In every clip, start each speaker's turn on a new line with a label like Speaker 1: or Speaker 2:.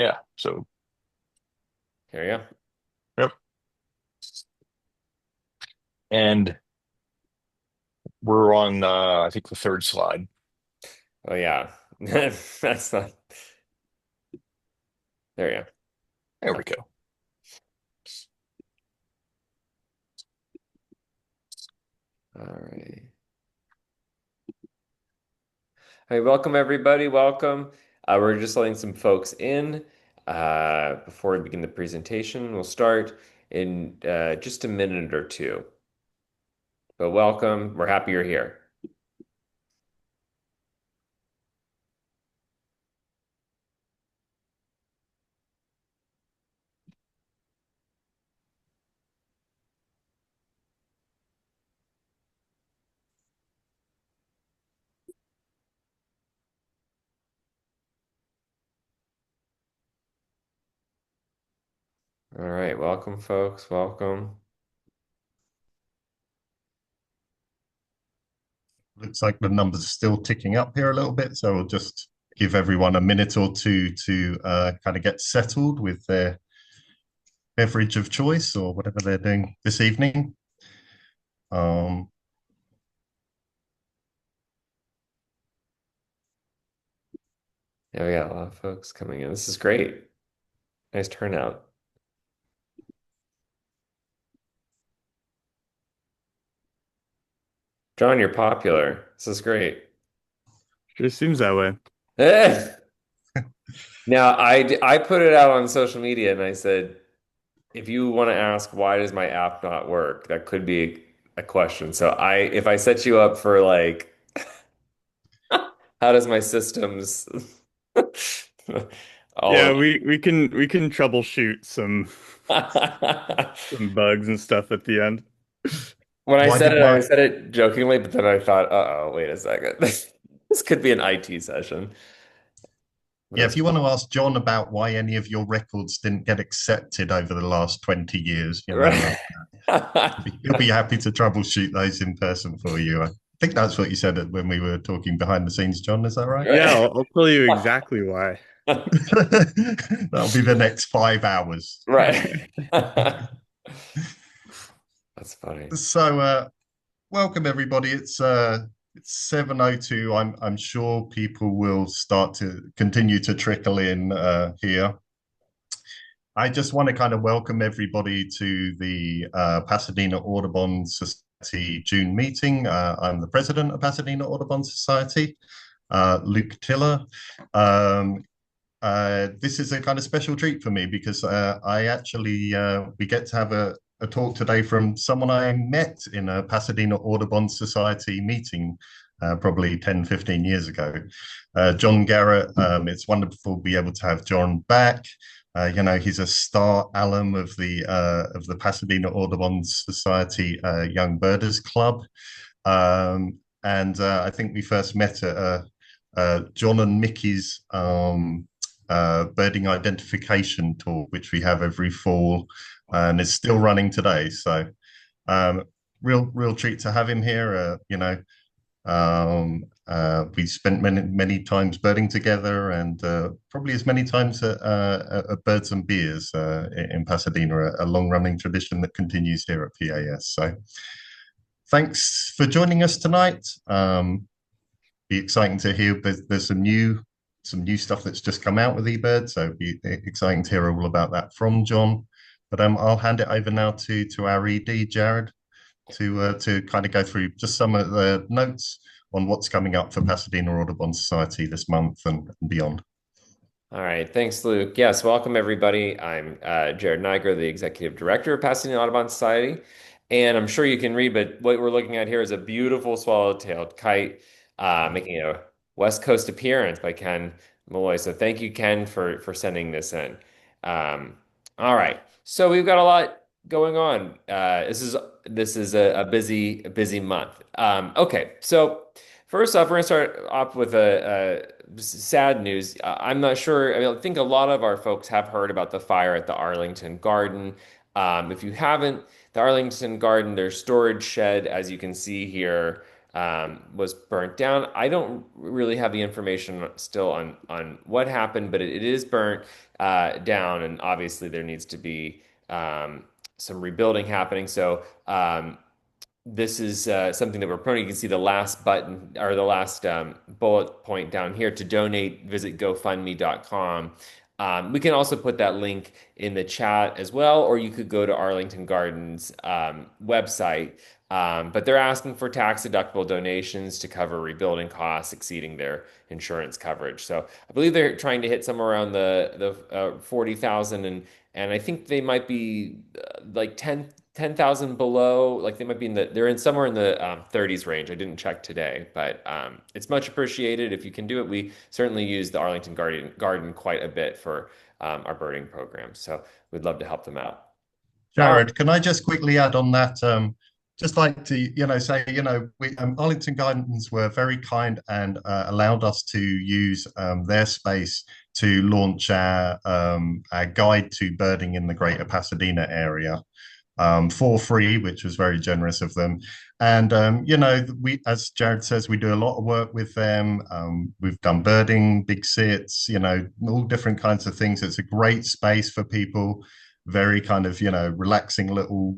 Speaker 1: Yeah. So,
Speaker 2: Here you go.
Speaker 1: yep. And we're on, I think the third slide.
Speaker 2: Oh yeah. That's not there you
Speaker 1: There
Speaker 2: go.
Speaker 1: we go.
Speaker 2: All right. Hey, welcome everybody. Welcome. We're just letting some folks in before we begin the presentation. We'll start in just a minute or two. But welcome. We're happy you're here. All right. Welcome, folks. Welcome.
Speaker 3: Looks like the numbers are still ticking up here a little bit, so we'll just give everyone a minute or two to kind of get settled with their beverage of choice or whatever they're doing this evening. Um,
Speaker 2: Yeah, we got a lot of folks coming in. This is great. Nice turnout. John, you're popular. This is great.
Speaker 4: Sure seems that way.
Speaker 2: Eh! Now, I put it out on social media and I said, if you want to ask why does my app not work, that could be a question. So if I set you up for like how does my systems all
Speaker 4: Yeah,
Speaker 2: of
Speaker 4: we can troubleshoot some bugs and stuff at the end.
Speaker 2: when
Speaker 3: why did
Speaker 2: I
Speaker 3: my
Speaker 2: said it jokingly, but then I thought, uh-oh, wait a second. This could be an IT session.
Speaker 3: Yeah, if
Speaker 2: That's
Speaker 3: you want to ask John about why any of your records didn't get accepted over the last 20 years,
Speaker 2: right.
Speaker 3: he'll be happy to troubleshoot those in person for you. I think that's what you said when we were talking behind the scenes, John. Is that right?
Speaker 4: Yeah,
Speaker 2: Right.
Speaker 4: I'll tell you exactly why.
Speaker 3: That'll be the next 5 hours.
Speaker 2: Right. That's funny.
Speaker 3: So, welcome everybody. It's 7:02. I'm sure people will start to continue to trickle in here. I just want to kind of welcome everybody to the Pasadena Audubon Society June meeting. I'm the president of Pasadena Audubon Society, Luke Tiller. Um, this is a kind of special treat for me because I actually we get to have a talk today from someone I met in a Pasadena Audubon Society meeting probably 10, 15 years ago. John Garrett, it's wonderful to be able to have John back. He's a star alum of the Pasadena Audubon Society Young Birders Club. And I think we first met at John and Mickey's birding identification talk, which we have every fall, and it's still running today. So, real treat to have him here. We spent many times birding together, and probably as many times at Birds and Beers in Pasadena, a long running tradition that continues here at PAS. So, thanks for joining us tonight. Be exciting to hear. There's some new stuff that's just come out with eBird, so it'd be exciting to hear all about that from John. But I'll hand it over now to our ED, Jared, to kind of go through just some of the notes on what's coming up for Pasadena Audubon Society this month and beyond.
Speaker 2: All right, thanks, Luke. Yes, welcome everybody. I'm Jared Niger, the Executive Director of Pasadena Audubon Society. And I'm sure you can read, but what we're looking at here is a beautiful swallow-tailed kite making a West Coast appearance by Ken Malloy. So thank you, Ken, for sending this in. All right, so we've got a lot going on. This is a busy month. Okay, so first off, we're gonna start off with a sad news. I'm not sure. I mean, I think a lot of our folks have heard about the fire at the Arlington Garden. If you haven't, the Arlington Garden, their storage shed, as you can see here, was burnt down. I don't really have the information still on what happened, but it is burnt down, and obviously there needs to be some rebuilding happening. So this is something that we're promoting. You can see the last button or the last bullet point down here to donate. Visit GoFundMe.com. We can also put that link in the chat as well, or you could go to Arlington Gardens website. But they're asking for tax deductible donations to cover rebuilding costs exceeding their insurance coverage. So I believe they're trying to hit somewhere around the 40,000, and I think they might be like 10,000 below. Like they might be they're in somewhere in the 30s range. I didn't check today, but it's much appreciated if you can do it. We certainly use the Arlington Garden quite a bit for our birding program, so we'd love to help them out.
Speaker 3: Jared, can I just quickly add on that? Just like to, say, Arlington Gardens were very kind and allowed us to use their space to launch our guide to birding in the greater Pasadena area for free, which was very generous of them. And, as Jared says, we do a lot of work with them. We've done birding, big sits, all different kinds of things. It's a great space for people, very kind of, relaxing little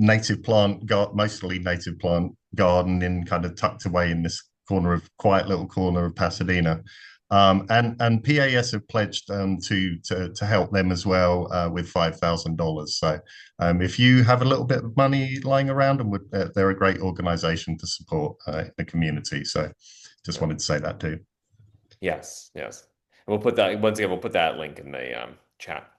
Speaker 3: mostly native plant garden in kind of tucked away in this quiet little corner of Pasadena. And PAS have pledged to help them as well with $5,000. So if you have a little bit of money lying around, and they're a great organization to support the community. So just wanted to say that too.
Speaker 2: Yes, yes. We'll put that once again. We'll put that link in the chat.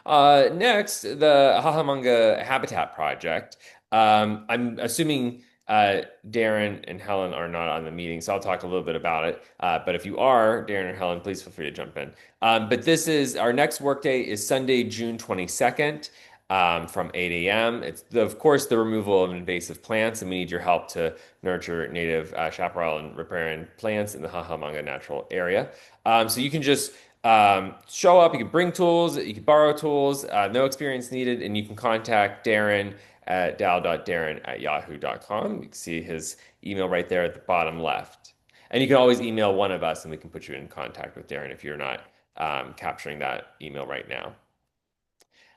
Speaker 2: Next, the Hahamanga Habitat Project. I'm assuming Darren and Helen are not on the meeting, so I'll talk a little bit about it. But if you are, Darren or Helen, please feel free to jump in. But this is our next workday is Sunday, June 22nd. From 8 a.m. It's, of course, the removal of invasive plants, and we need your help to nurture native chaparral and riparian plants in the Hahamanga Natural Area. So you can just show up, you can bring tools, you can borrow tools, no experience needed, and you can contact Darren at dal.darren@yahoo.com. You can see his email right there at the bottom left. And you can always email one of us, and we can put you in contact with Darren if you're not capturing that email right now.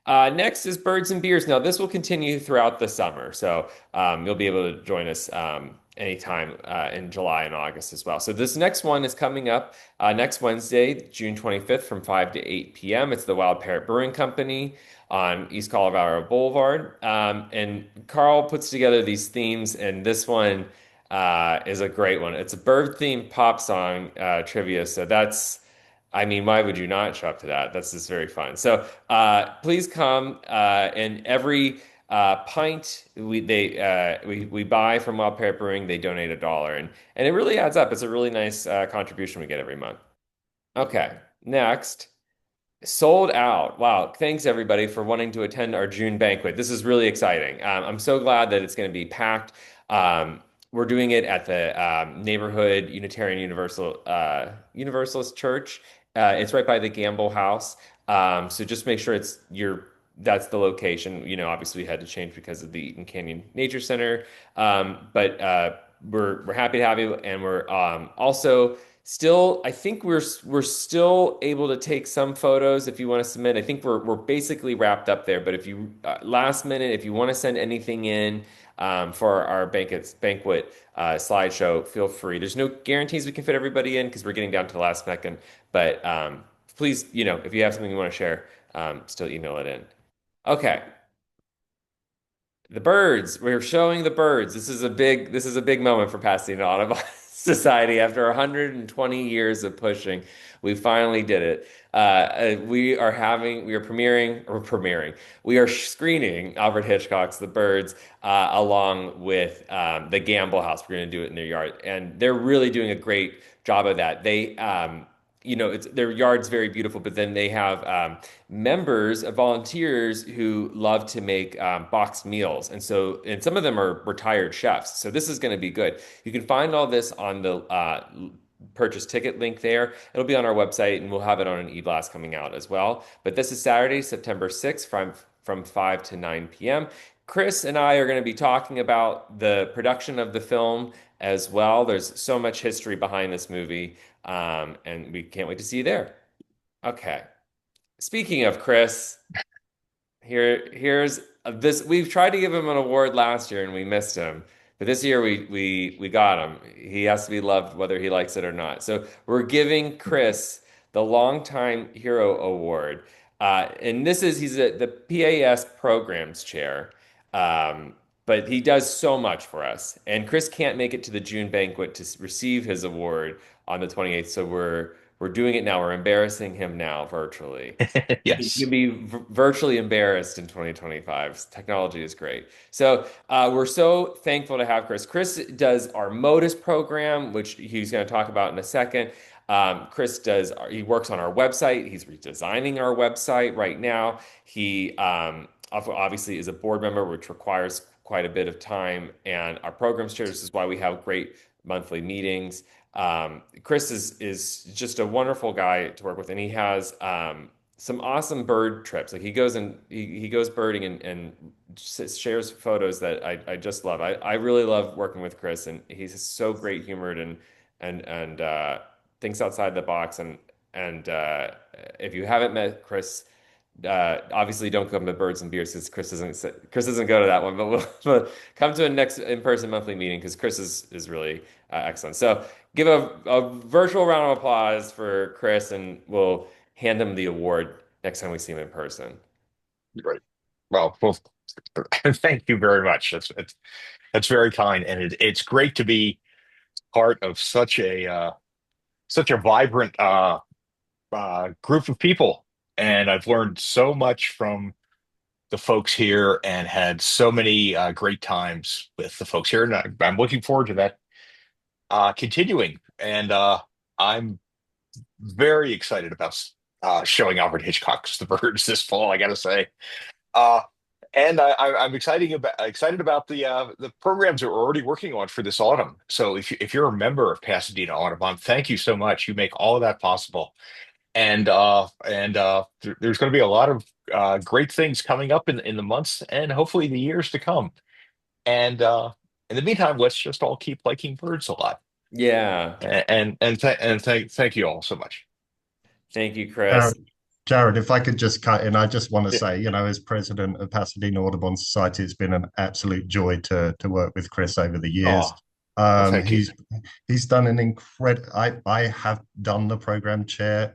Speaker 2: Next is Birds and Beers. Now, this will continue throughout the summer, so you'll be able to join us anytime in July and August as well. So this next one is coming up next Wednesday, June 25th from 5 to 8 p.m. It's the Wild Parrot Brewing Company on East Colorado Boulevard. And Carl puts together these themes, and this one is a great one. It's a bird-themed pop song trivia, so that's I mean, why would you not show up to that? That's just very fun. So please come. And every pint we buy from Wild Parrot Brewing, they donate $1, and it really adds up. It's a really nice contribution we get every month. Okay, next. Sold out. Wow. Thanks everybody for wanting to attend our June banquet. This is really exciting. I'm so glad that it's going to be packed. We're doing it at the neighborhood Unitarian Universalist Church. It's right by the Gamble House. So just make sure that's the location. Obviously we had to change because of the Eaton Canyon Nature Center. But we're happy to have you, and we're also still, I think we're still able to take some photos if you want to submit. I think we're basically wrapped up there. But if you last minute, if you want to send anything in for our banquet slideshow, feel free. There's no guarantees we can fit everybody in because we're getting down to the last second. But please, if you have something you want to share, still email it in. Okay. The birds. We're showing the birds. This is a big moment for Pasadena Audubon Society. After 120 years of pushing, we finally did it. We are screening Alfred Hitchcock's The Birds along with the Gamble House. We're going to do it in their yard, and they're really doing a great job of that. They their yard's very beautiful, but then they have members of volunteers who love to make boxed meals. And some of them are retired chefs. So this is going to be good. You can find all this on the purchase ticket link there. It'll be on our website, and we'll have it on an e-blast coming out as well. But this is Saturday, September 6th from 5 to 9 p.m. Chris and I are going to be talking about the production of the film as well. There's so much history behind this movie, and we can't wait to see you there. Okay. Speaking of Chris, here's this. We've tried to give him an award last year and we missed him, but this year we got him. He has to be loved whether he likes it or not. So we're giving Chris the Longtime Hero Award, and this is the PAS Programs Chair. But he does so much for us, and Chris can't make it to the June banquet to receive his award on the 28th. So we're doing it now. We're embarrassing him now virtually. You
Speaker 1: Yes.
Speaker 2: can be virtually embarrassed in 2025. Technology is great. So we're so thankful to have Chris. Chris does our Modus program, which he's going to talk about in a second. He works on our website. He's redesigning our website right now. He obviously is a board member, which requires quite a bit of time. And our programs chair, this is why we have great monthly meetings. Chris is just a wonderful guy to work with, and he has some awesome bird trips. Like he goes birding and shares photos that I just love. I really love working with Chris, and he's so great humored and thinks outside the box. And if you haven't met Chris, obviously don't come to Birds and Beers because Chris doesn't go to that one, but we'll come to a next in-person monthly meeting because Chris is really excellent. So give a virtual round of applause for Chris, and we'll hand him the award next time we see him in person.
Speaker 1: Great. Well, thank you very much. That's very kind, and it's great to be part of such a vibrant group of people. And I've learned so much from the folks here and had so many great times with the folks here. And I'm looking forward to that continuing. And I'm very excited about showing Alfred Hitchcock's The Birds this fall, I gotta say. Uh, and I'm excited about the programs that we're already working on for this autumn. So if you're a member of Pasadena Audubon, thank you so much. You make all of that possible. And there's going to be a lot of great things coming up in the months and hopefully the years to come. And in the meantime, let's just all keep liking birds a lot.
Speaker 2: Yeah.
Speaker 1: Thank you all so much.
Speaker 2: Thank you, Chris.
Speaker 3: Jared, Jared, if I could just cut in, I just want to
Speaker 1: Yeah.
Speaker 3: say, as president of Pasadena Audubon Society, it's been an absolute joy to work with Chris over the years.
Speaker 1: Oh, well, thank you.
Speaker 3: He's done an incredible. I have done the program chair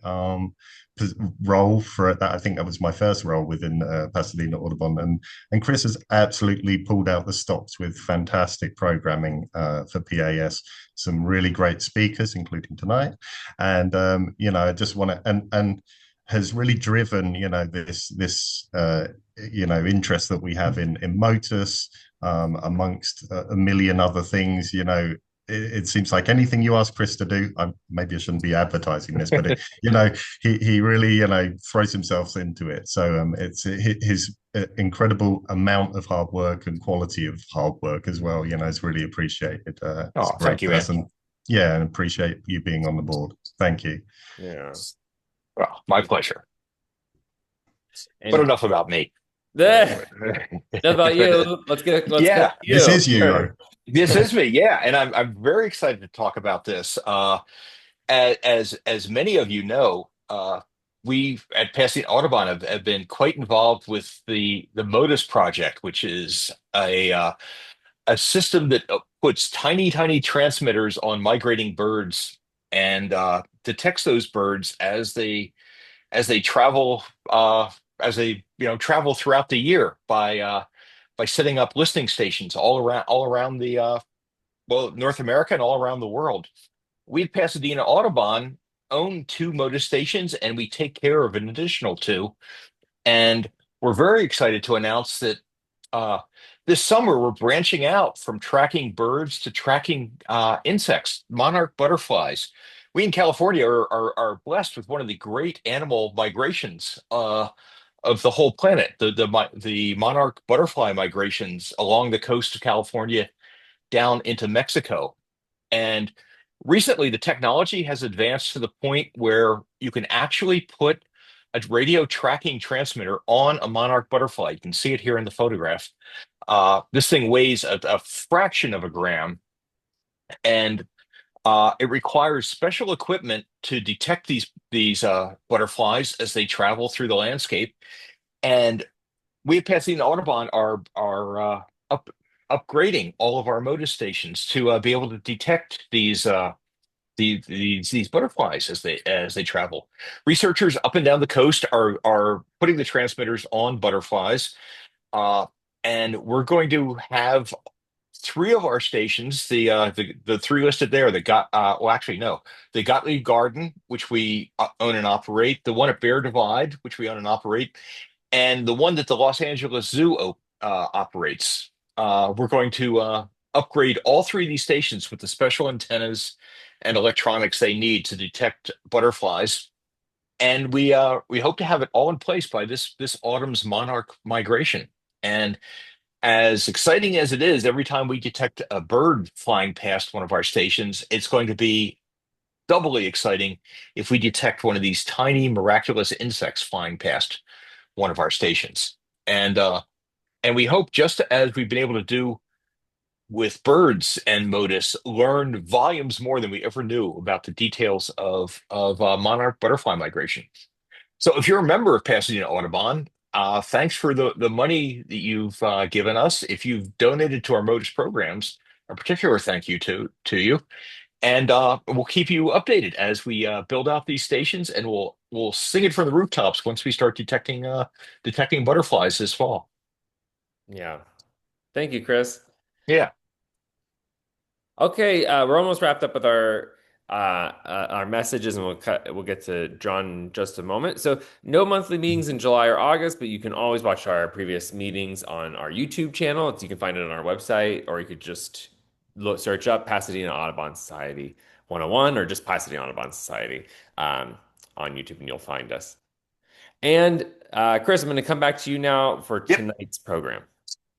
Speaker 3: role for that. I think that was my first role within Pasadena Audubon, and Chris has absolutely pulled out the stops with fantastic programming for PAS. Some really great speakers, including tonight, and I just want to and has really driven this interest that we have in Motus, amongst a million other things. It seems like anything you ask Chris to do, maybe I shouldn't be advertising this, but he really throws himself into it. So it's his incredible amount of hard work and quality of hard work as well. Is really appreciated. It's a
Speaker 1: Thank
Speaker 3: great
Speaker 1: you, man.
Speaker 3: person. Yeah, and appreciate you being on the board. Thank you.
Speaker 2: Yeah.
Speaker 1: Well, my pleasure. But
Speaker 2: And
Speaker 1: enough about me.
Speaker 2: enough about you. Let's get
Speaker 1: Yeah,
Speaker 2: you.
Speaker 3: This is you.
Speaker 1: this is me. Yeah, and I'm very excited to talk about this. As many of you know, we at Pasadena Audubon have been quite involved with the Modus project, which is a system that puts tiny transmitters on migrating birds and detects those birds as they travel travel throughout the year by setting up listening stations all around the North America and all around the world. We at Pasadena Audubon own two Modus stations, and we take care of an additional two. And we're very excited to announce that uh, this summer we're branching out from tracking birds to tracking insects, monarch butterflies. We in California are blessed with one of the great animal migrations of the whole planet. The monarch butterfly migrations along the coast of California down into Mexico. And recently, the technology has advanced to the point where you can actually put a radio tracking transmitter on a monarch butterfly. You can see it here in the photograph. This thing weighs a fraction of a gram, and it requires special equipment to detect these butterflies as they travel through the landscape. And we at Pasadena Audubon are upgrading all of our MODIS stations to be able to detect these butterflies as they travel. Researchers up and down the coast are putting the transmitters on butterflies, uh, and we're going to have three of our stations. The three listed there. The got well, actually no, the Gottlieb Garden, which we own and operate, the one at Bear Divide, which we own and operate, and the one that the Los Angeles Zoo operates. We're going to upgrade all three of these stations with the special antennas and electronics they need to detect butterflies. And we hope to have it all in place by this autumn's monarch migration. And as exciting as it is, every time we detect a bird flying past one of our stations, it's going to be doubly exciting if we detect one of these tiny miraculous insects flying past one of our stations. And we hope, just as we've been able to do with birds and Modis, learn volumes more than we ever knew about the details of monarch butterfly migration. So, if you're a member of Pasadena Audubon, thanks for the money that you've given us. If you've donated to our Modis programs, a particular thank you to you. And we'll keep you updated as we build out these stations, and we'll sing it from the rooftops once we start detecting butterflies this fall.
Speaker 2: Yeah. Thank you, Chris.
Speaker 1: Yeah.
Speaker 2: Okay, we're almost wrapped up with our messages, and we'll get to John in just a moment. So, no monthly meetings in July or August, but you can always watch our previous meetings on our YouTube channel. You can find it on our website, or you could just search up Pasadena Audubon Society 101 or just Pasadena Audubon Society on YouTube, and you'll find us. And Chris, I'm going to come back to you now for
Speaker 1: Yep.
Speaker 2: tonight's program.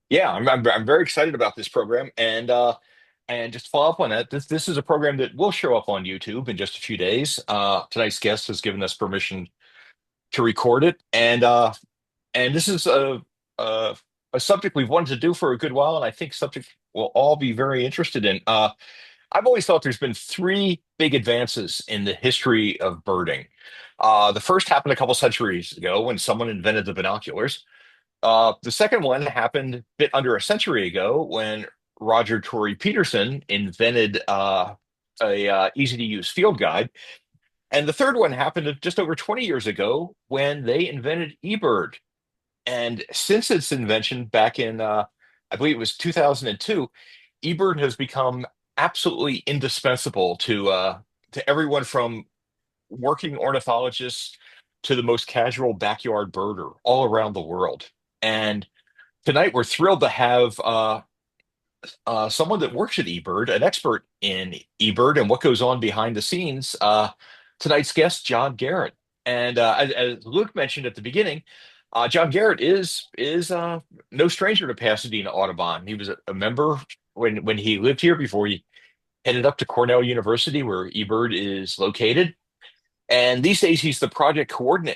Speaker 1: Yeah, I'm very excited about this program, and just to follow up on that, this is a program that will show up on YouTube in just a few days. Tonight's guest has given us permission to record it, and this is a a subject we've wanted to do for a good while, and I think subject we'll all be very interested in. I've always thought there's been three big advances in the history of birding. The first happened a couple centuries ago when someone invented the binoculars. The second one happened a bit under a century ago when Roger Tory Peterson invented a easy to use field guide. And the third one happened just over 20 years ago when they invented eBird. And since its invention back in, I believe it was 2002, eBird has become absolutely indispensable to everyone from working ornithologists to the most casual backyard birder all around the world. And tonight we're thrilled to have someone that works at eBird, an expert in eBird and what goes on behind the scenes. Tonight's guest, John Garrett. And as Luke mentioned at the beginning, John Garrett is no stranger to Pasadena Audubon. He was a member when he lived here before he headed up to Cornell University, where eBird is located. And these days, he's the project coordinator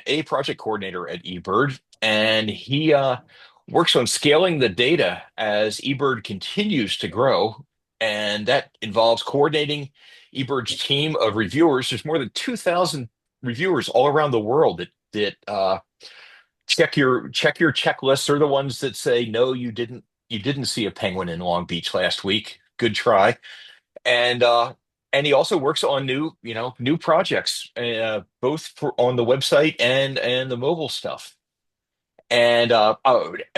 Speaker 1: at eBird, and he works on scaling the data as eBird continues to grow, and that involves coordinating eBird's team of reviewers. There's more than 2,000 reviewers all around the world that check your checklists. They're the ones that say no, you didn't see a penguin in Long Beach last week. Good try. And he also works on new projects, both on the website and the mobile stuff. And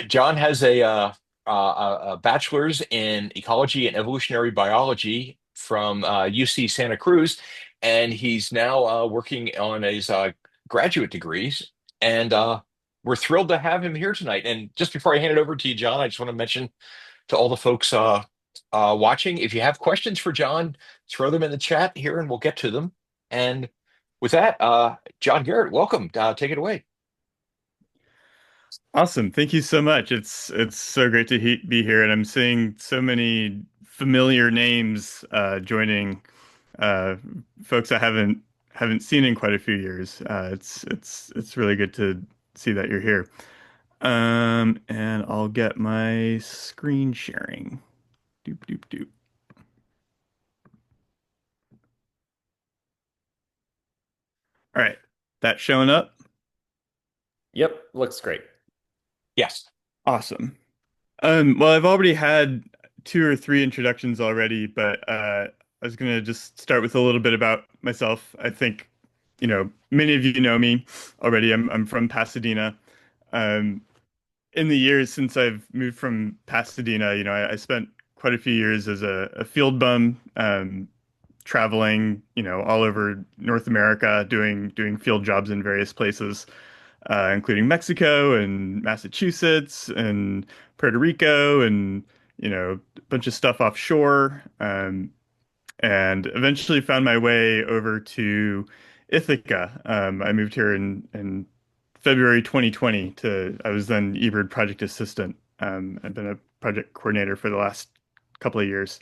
Speaker 1: John has a bachelor's in ecology and evolutionary biology from UC Santa Cruz, and he's now working on his graduate degrees. And we're thrilled to have him here tonight. And just before I hand it over to you, John, I just want to mention to all the folks watching, if you have questions for John, throw them in the chat here, and we'll get to them. And with that, John Garrett, welcome. Take it away.
Speaker 4: Awesome. Thank you so much. It's so great to be here, and I'm seeing so many familiar names joining, uh, folks I haven't seen in quite a few years. It's really good to see that you're here. And I'll get my screen sharing. Doop doop doop. All right, that's showing up.
Speaker 2: Yep, looks great.
Speaker 1: Yes.
Speaker 4: Awesome. Well, I've already had two or three introductions already, but I was gonna just start with a little bit about myself. I think, many of you know me already. I'm from Pasadena. Um, in the years since I've moved from Pasadena, I spent quite a few years as a field bum, traveling, all over North America, doing field jobs in various places, including Mexico and Massachusetts and Puerto Rico and a bunch of stuff offshore. And eventually found my way over to Ithaca. I moved here in February 2020 I was then eBird project assistant. I've been a project coordinator for the last couple of years.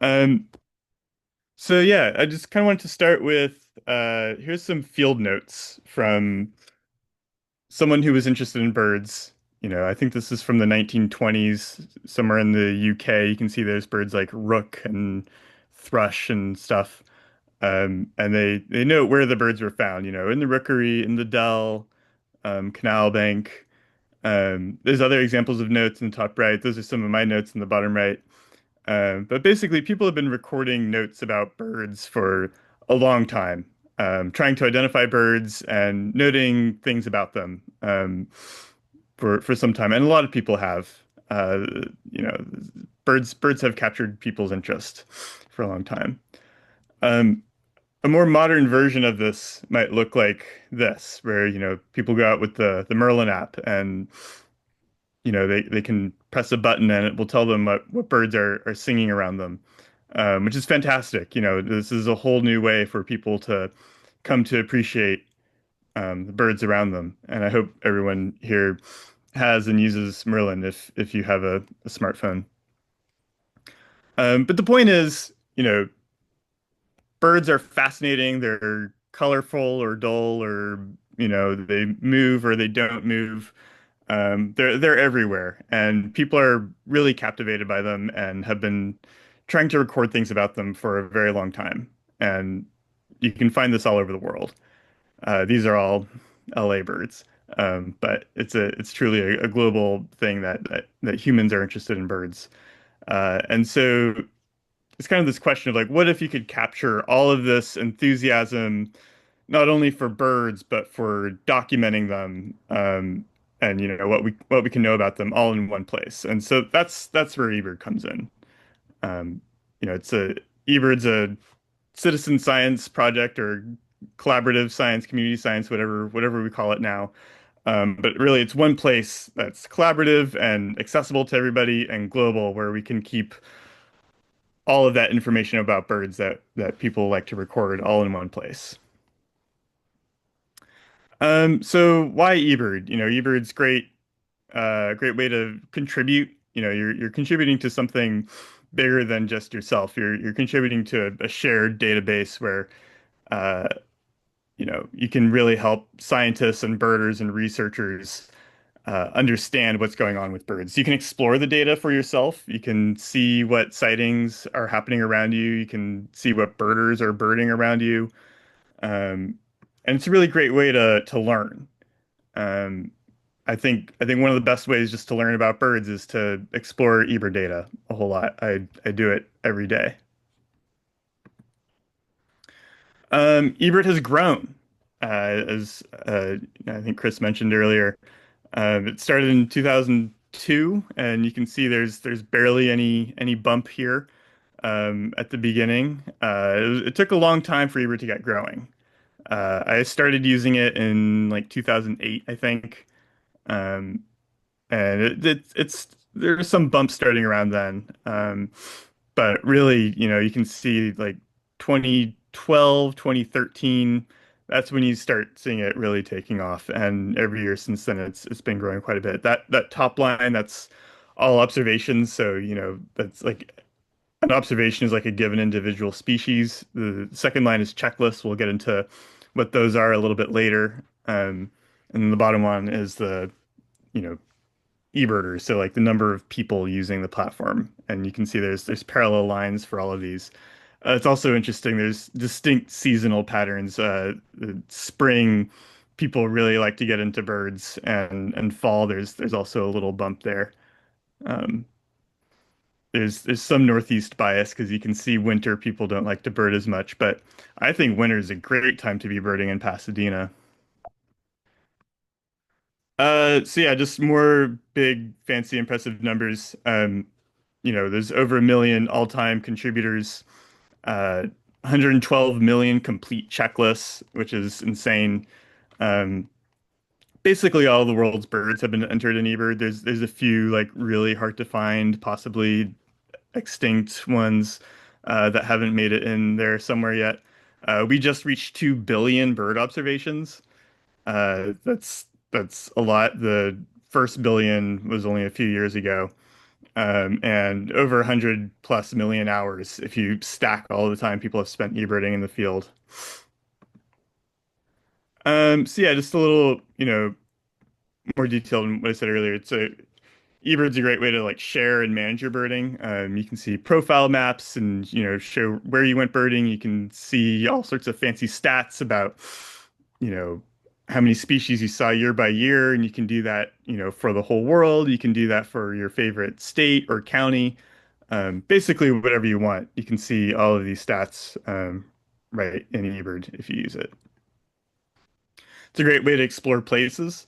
Speaker 4: Um, so yeah, I just kind of wanted to start with here's some field notes from someone who was interested in birds. I think this is from the 1920s, somewhere in the UK. You can see there's birds like rook and thrush and stuff. And they note where the birds were found, in the rookery, in the dell, canal bank. There's other examples of notes in the top right. Those are some of my notes in the bottom right. But basically, people have been recording notes about birds for a long time, trying to identify birds and noting things about them for some time. And a lot of people have. Uh, you know, birds have captured people's interest for a long time. Um, a more modern version of this might look like this, where people go out with the Merlin app and they can press a button and it will tell them what birds are singing around them, which is fantastic. This is a whole new way for people to come to appreciate the birds around them. And I hope everyone here has and uses Merlin if you have a smartphone. But the point is, birds are fascinating. They're colorful or dull, or they move or they don't move. They're everywhere, and people are really captivated by them and have been trying to record things about them for a very long time. And you can find this all over the world. These are all LA birds, but it's truly a global thing that humans are interested in birds. And so it's kind of this question of like, what if you could capture all of this enthusiasm, not only for birds, but for documenting them, and what we can know about them all in one place. And so that's where eBird comes in. Um, it's a eBird's a citizen science project or collaborative science, community science, whatever we call it now. But really, it's one place that's collaborative and accessible to everybody and global, where we can keep all of that information about birds that people like to record all in one place. So why eBird? eBird's great way to contribute. You're contributing to something bigger than just yourself. You're contributing to a shared database where uh, you can really help scientists and birders and researchers understand what's going on with birds. You can explore the data for yourself. You can see what sightings are happening around you. You can see what birders are birding around you. Um, and it's a really great way to learn. Um, I think one of the best ways just to learn about birds is to explore eBird data a whole lot. I do it every day. eBird has grown, as I think Chris mentioned earlier. It started in 2002, and you can see there's barely any bump here at the beginning. It took a long time for eBird to get growing. I started using it in like 2008, I think. Um, and it's there's some bumps starting around then. But really, you can see like 2012, 2013, that's when you start seeing it really taking off. And every year since then, it's been growing quite a bit. That top line, that's all observations. So, that's like an observation is like a given individual species. The second line is checklist. We'll get into what those are a little bit later. And then the bottom one is the, you know, eBirders, so like the number of people using the platform. And you can see there's parallel lines for all of these. It's also interesting. There's distinct seasonal patterns. Spring, people really like to get into birds, and fall, there's also a little bump there. Um, there's some northeast bias because you can see winter people don't like to bird as much, but I think winter is a great time to be birding in Pasadena. So yeah, just more big, fancy, impressive numbers. There's over 1 million all-time contributors, 112 million complete checklists, which is insane. Um, Basically all the world's birds have been entered in eBird. There's a few like really hard to find, possibly extinct ones that haven't made it in there somewhere yet. We just reached 2 billion bird observations. That's a lot. The first billion was only a few years ago, and over 100 plus million hours if you stack all the time people have spent eBirding in the field. So yeah, just a little, more detailed than what I said earlier. eBird's a great way to like share and manage your birding. You can see profile maps and show where you went birding. You can see all sorts of fancy stats about you know how many species you saw year by year, and you can do that for the whole world. You can do that for your favorite state or county. Basically, whatever you want. You can see all of these stats right in eBird if you use it. It's a great way to explore places.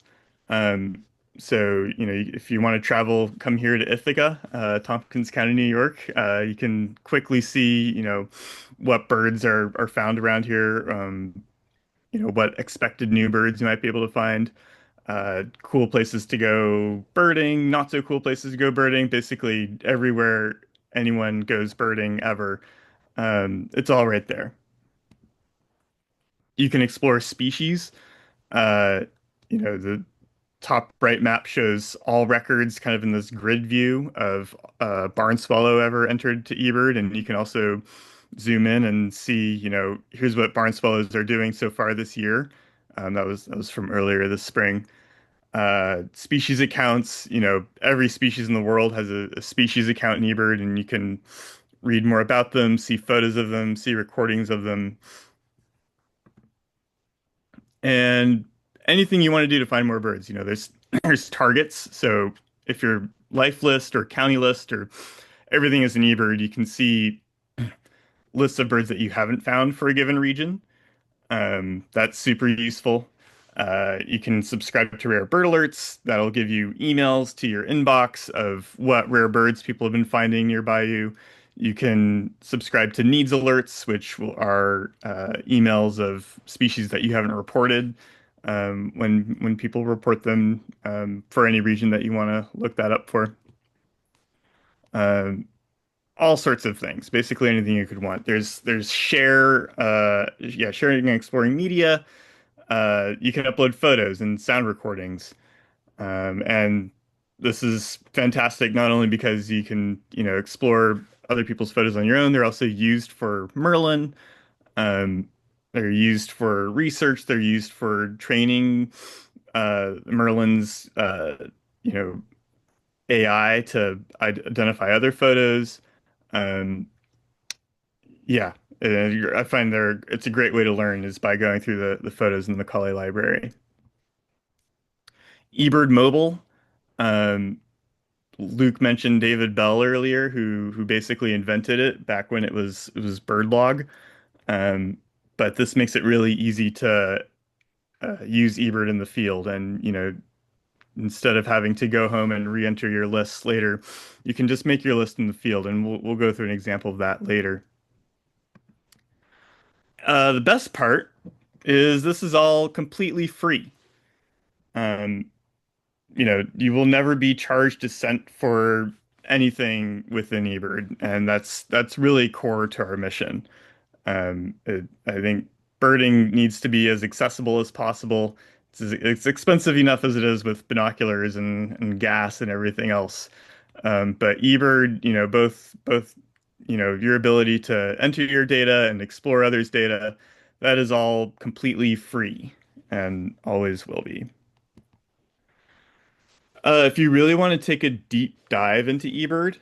Speaker 4: Um, if you want to travel, come here to Ithaca, Tompkins County, New York. You can quickly see, what birds are found around here. What expected new birds you might be able to find. Cool places to go birding, not so cool places to go birding. Basically, everywhere anyone goes birding ever, it's all right there. You can explore species. Uh, the top right map shows all records kind of in this grid view of barn swallow ever entered to eBird, and you can also zoom in and see, here's what barn swallows are doing so far this year. That was from earlier this spring. Species accounts, every species in the world has a species account in eBird, and you can read more about them, see photos of them, see recordings of them, and anything you want to do to find more birds. There's targets. So if your life list or county list or everything is an eBird, you can see lists of birds that you haven't found for a given region. That's super useful. You can subscribe to rare bird alerts. That'll give you emails to your inbox of what rare birds people have been finding nearby you. You can subscribe to needs alerts, which are emails of species that you haven't reported when people report them for any region that you want to look that up for. Um, all sorts of things, basically anything you could want. There's sharing and exploring media. You can upload photos and sound recordings. And this is fantastic not only because you can, explore other people's photos on your own, they're also used for Merlin. Um, they're used for research, they're used for training Merlin's you know, AI to identify other photos. Um, yeah, I find it's a great way to learn is by going through the photos in the Macaulay library. eBird Mobile. Um, Luke mentioned David Bell earlier, who basically invented it back when it was Birdlog. Um, but this makes it really easy to use eBird in the field, and instead of having to go home and re-enter your lists later, you can just make your list in the field, and we'll go through an example of that later. The best part is this is all completely free. Um, you will never be charged a cent for anything within eBird, and that's really core to our mission. I think birding needs to be as accessible as possible. It's expensive enough as it is with binoculars and gas and everything else. But eBird, both your ability to enter your data and explore others' data, that is all completely free and always will be. If you really want to take a deep dive into eBird,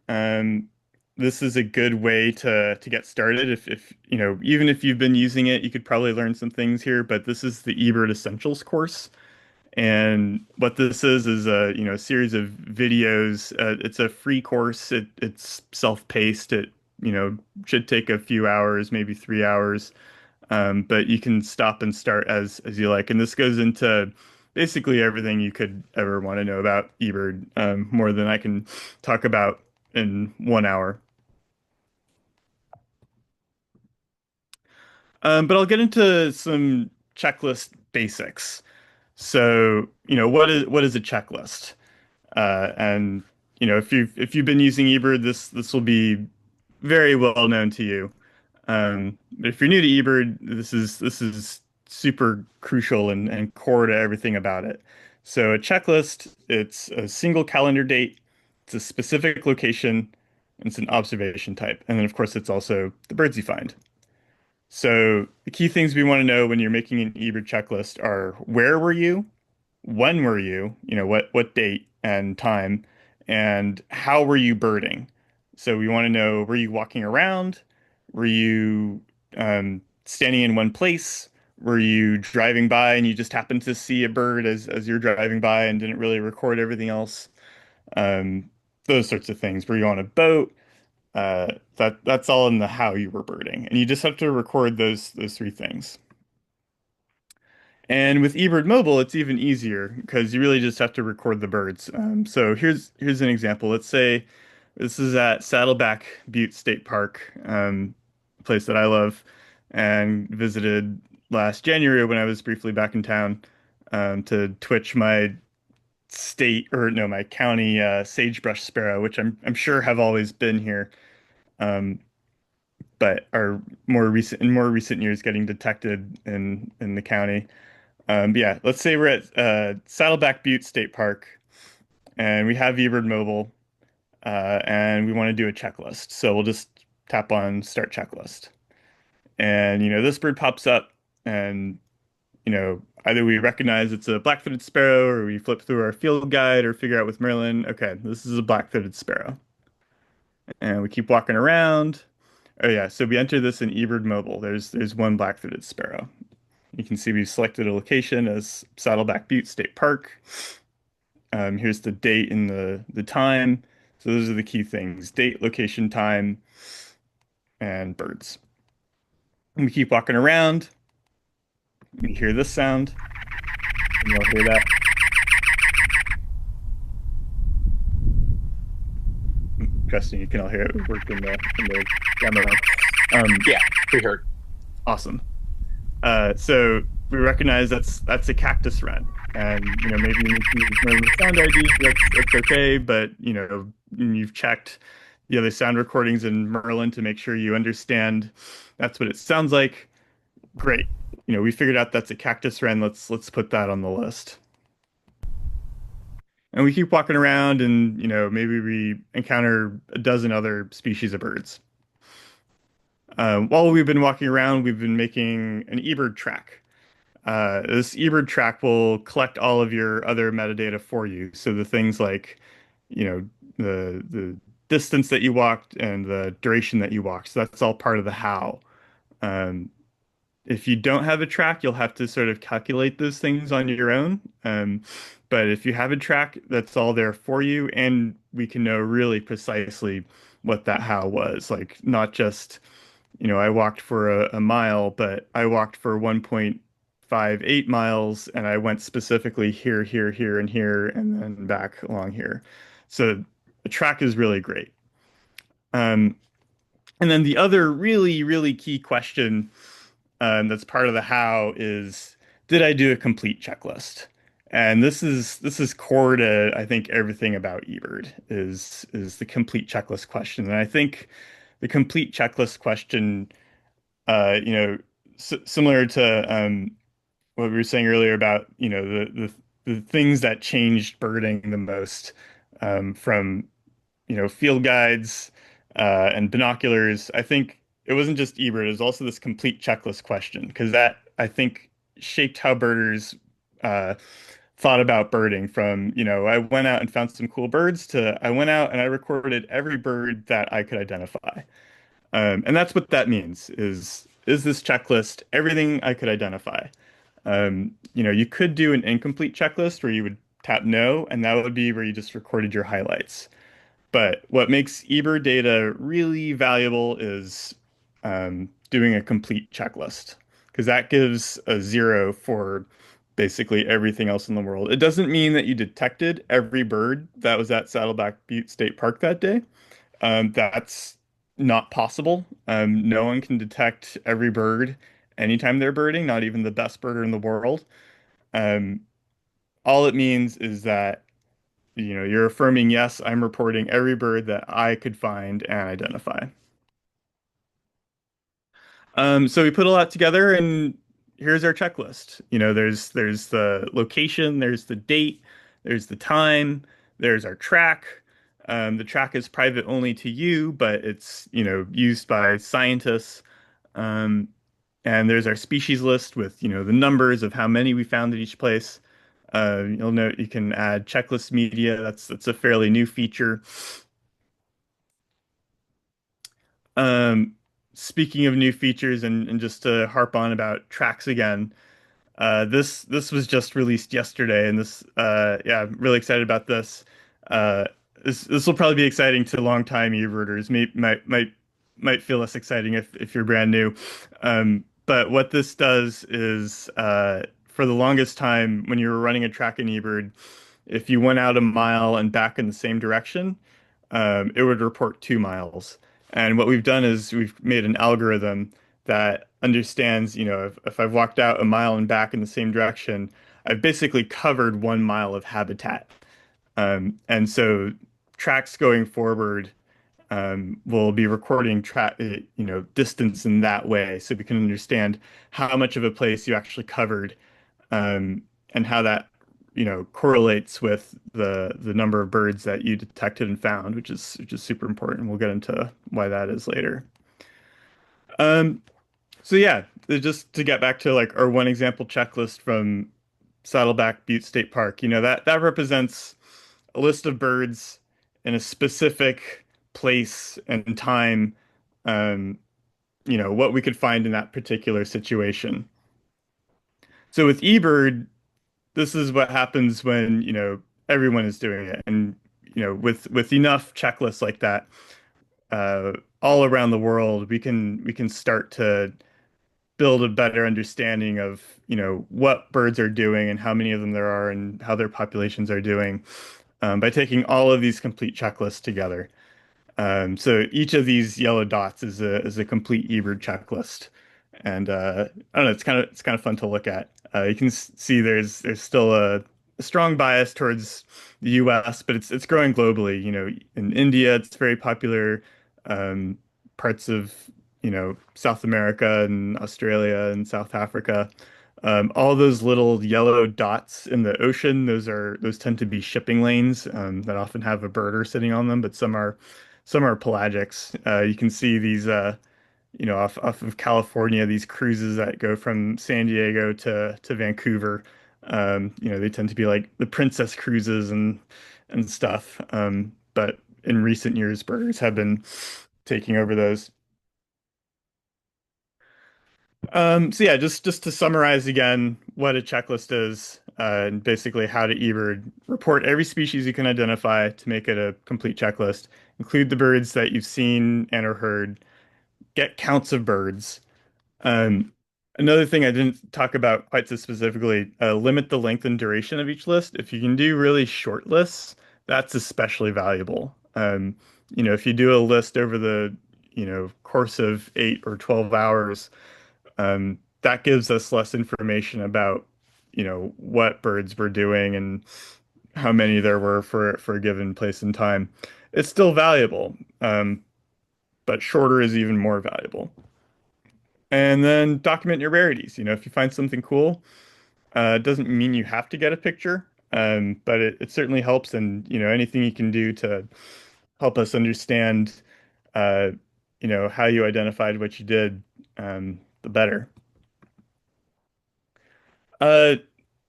Speaker 4: um, this is a good way to get started. If even if you've been using it, you could probably learn some things here. But this is the eBird Essentials course, and what this is a series of videos. It's a free course. It's self-paced. It should take a few hours, maybe 3 hours. But you can stop and start as you like. And this goes into basically everything you could ever want to know about eBird, more than I can talk about in 1 hour. But I'll get into some checklist basics. So, what is a checklist? And if you've been using eBird, this will be very well known to you. But if you're new to eBird, this is super crucial and core to everything about it. So a checklist, it's a single calendar date, it's a specific location, and it's an observation type. And then of course it's also the birds you find. So the key things we want to know when you're making an eBird checklist are where were you? When were you? What date and time, and how were you birding? So we want to know, were you walking around? Were you standing in one place? Were you driving by and you just happened to see a bird as you're driving by and didn't really record everything else? Um, those sorts of things. Were you on a boat? That's all in the how you were birding, and you just have to record those three things. And with eBird Mobile, it's even easier because you really just have to record the birds. So here's an example. Let's say this is at Saddleback Butte State Park, a place that I love and visited last January when I was briefly back in town, to twitch my state or no, my county sagebrush sparrow, which I'm sure have always been here, um, but are more recent years getting detected in the county. But yeah, let's say we're at Saddleback Butte State Park and we have eBird Mobile, and we want to do a checklist. So we'll just tap on Start Checklist. And this bird pops up, and either we recognize it's a black-footed sparrow, or we flip through our field guide or figure out with Merlin, okay, this is a black-footed sparrow. And we keep walking around. Oh yeah, so we enter this in eBird Mobile. There's one black-footed sparrow. You can see we've selected a location as Saddleback Butte State Park. Here's the date and the time. So those are the key things: date, location, time, and birds. And we keep walking around. You hear this sound, and you'll hear that. Trust me, you can all hear it. We worked in the demo.
Speaker 1: Yeah, we heard.
Speaker 4: Awesome. So we recognize that's a cactus wren, and maybe you need to use Merlin sound ID. That's okay, but you've checked the other sound recordings in Merlin to make sure you understand that's what it sounds like. Great. We figured out that's a cactus wren. Let's put that on the list. And we keep walking around, and maybe we encounter a dozen other species of birds. While we've been walking around, we've been making an eBird track. This eBird track will collect all of your other metadata for you. So the things like, the distance that you walked and the duration that you walked. So that's all part of the how. Um, if you don't have a track, you'll have to sort of calculate those things on your own. But if you have a track, that's all there for you, and we can know really precisely what that how was. Like, not just I walked for a mile, but I walked for 1.58 miles, and I went specifically here, here, here, and here, and then back along here. So the track is really great. And then the other really, really key question, that's part of the how is, did I do a complete checklist? And this is core to, I think, everything about eBird is the complete checklist question. And I think the complete checklist question, similar to what we were saying earlier about the things that changed birding the most, from field guides, and binoculars. I think it wasn't just eBird, it was also this complete checklist question, because that I think shaped how birders uh, thought about birding from, I went out and found some cool birds to I went out and I recorded every bird that I could identify. And that's what that means is this checklist everything I could identify. You could do an incomplete checklist where you would tap no, and that would be where you just recorded your highlights. But what makes eBird data really valuable is doing a complete checklist, because that gives a zero for basically everything else in the world. It doesn't mean that you detected every bird that was at Saddleback Butte State Park that day. That's not possible. No one can detect every bird anytime they're birding, not even the best birder in the world. Um, all it means is that you're affirming, yes, I'm reporting every bird that I could find and identify. So we put a lot together, and here's our checklist. There's the location, there's the date, there's the time, there's our track. The track is private only to you, but it's used by scientists. Um, and there's our species list with the numbers of how many we found at each place. You'll note you can add checklist media. That's a fairly new feature. Um, Speaking of new features, and just to harp on about tracks again, this was just released yesterday, and yeah, I'm really excited about this. Uh, this will probably be exciting to longtime e-rooters. Might feel less exciting if you're brand new. But what this does is, for the longest time, when you were running a track in eBird, if you went out a mile and back in the same direction, it would report 2 miles. And what we've done is we've made an algorithm that understands, if I've walked out a mile and back in the same direction, I've basically covered 1 mile of habitat. And so tracks going forward will be recording distance in that way, so we can understand how much of a place you actually covered, and how that correlates with the number of birds that you detected and found, which is super important. We'll get into why that is later. Um, so yeah, just to get back to like our one example checklist from Saddleback Butte State Park, that represents a list of birds in a specific place and time, um, what we could find in that particular situation. So with eBird, this is what happens when, everyone is doing it. And, with enough checklists like that, all around the world, we can start to build a better understanding of, what birds are doing and how many of them there are and how their populations are doing, by taking all of these complete checklists together. So each of these yellow dots is a complete eBird checklist, and I don't know, it's kind of fun to look at. You can see there's still a strong bias towards the U.S., but it's growing globally. In India, it's very popular. Um, Parts of South America and Australia and South Africa. All those little yellow dots in the ocean, those tend to be shipping lanes, that often have a birder sitting on them, but some are pelagics. You can see these, off of California, these cruises that go from San Diego to Vancouver. They tend to be like the princess cruises and stuff. But in recent years, birders have been taking over those. So yeah, just to summarize again what a checklist is, and basically how to eBird report every species you can identify to make it a complete checklist, include the birds that you've seen and or heard, get counts of birds. Um, Another thing I didn't talk about quite so specifically, limit the length and duration of each list. If you can do really short lists, that's especially valuable. If you do a list over the, course of 8 or 12 hours, that gives us less information about, what birds were doing and how many there were for a given place and time. It's still valuable, but shorter is even more valuable. And then document your rarities. If you find something cool, it doesn't mean you have to get a picture, but it certainly helps. And anything you can do to help us understand uh, how you identified what you did, the better. Uh,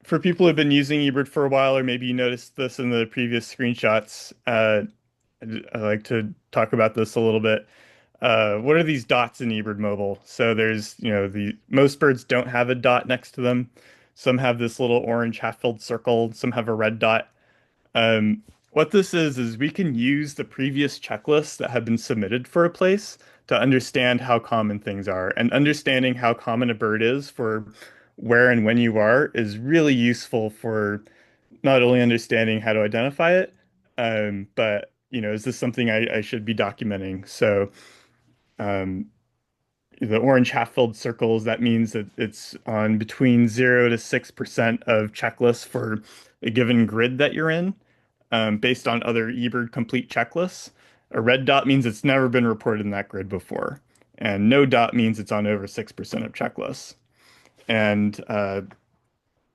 Speaker 4: for people who've been using eBird for a while, or maybe you noticed this in the previous screenshots, I like to talk about this a little bit. What are these dots in eBird Mobile? So there's, the most birds don't have a dot next to them. Some have this little orange half-filled circle. Some have a red dot. What this is we can use the previous checklists that have been submitted for a place to understand how common things are. And understanding how common a bird is for where and when you are is really useful for not only understanding how to identify it, but is this something I should be documenting? So um, the orange half-filled circles, that means that it's on between 0 to 6% of checklists for a given grid that you're in, based on other eBird complete checklists. A red dot means it's never been reported in that grid before. And no dot means it's on over 6% of checklists. And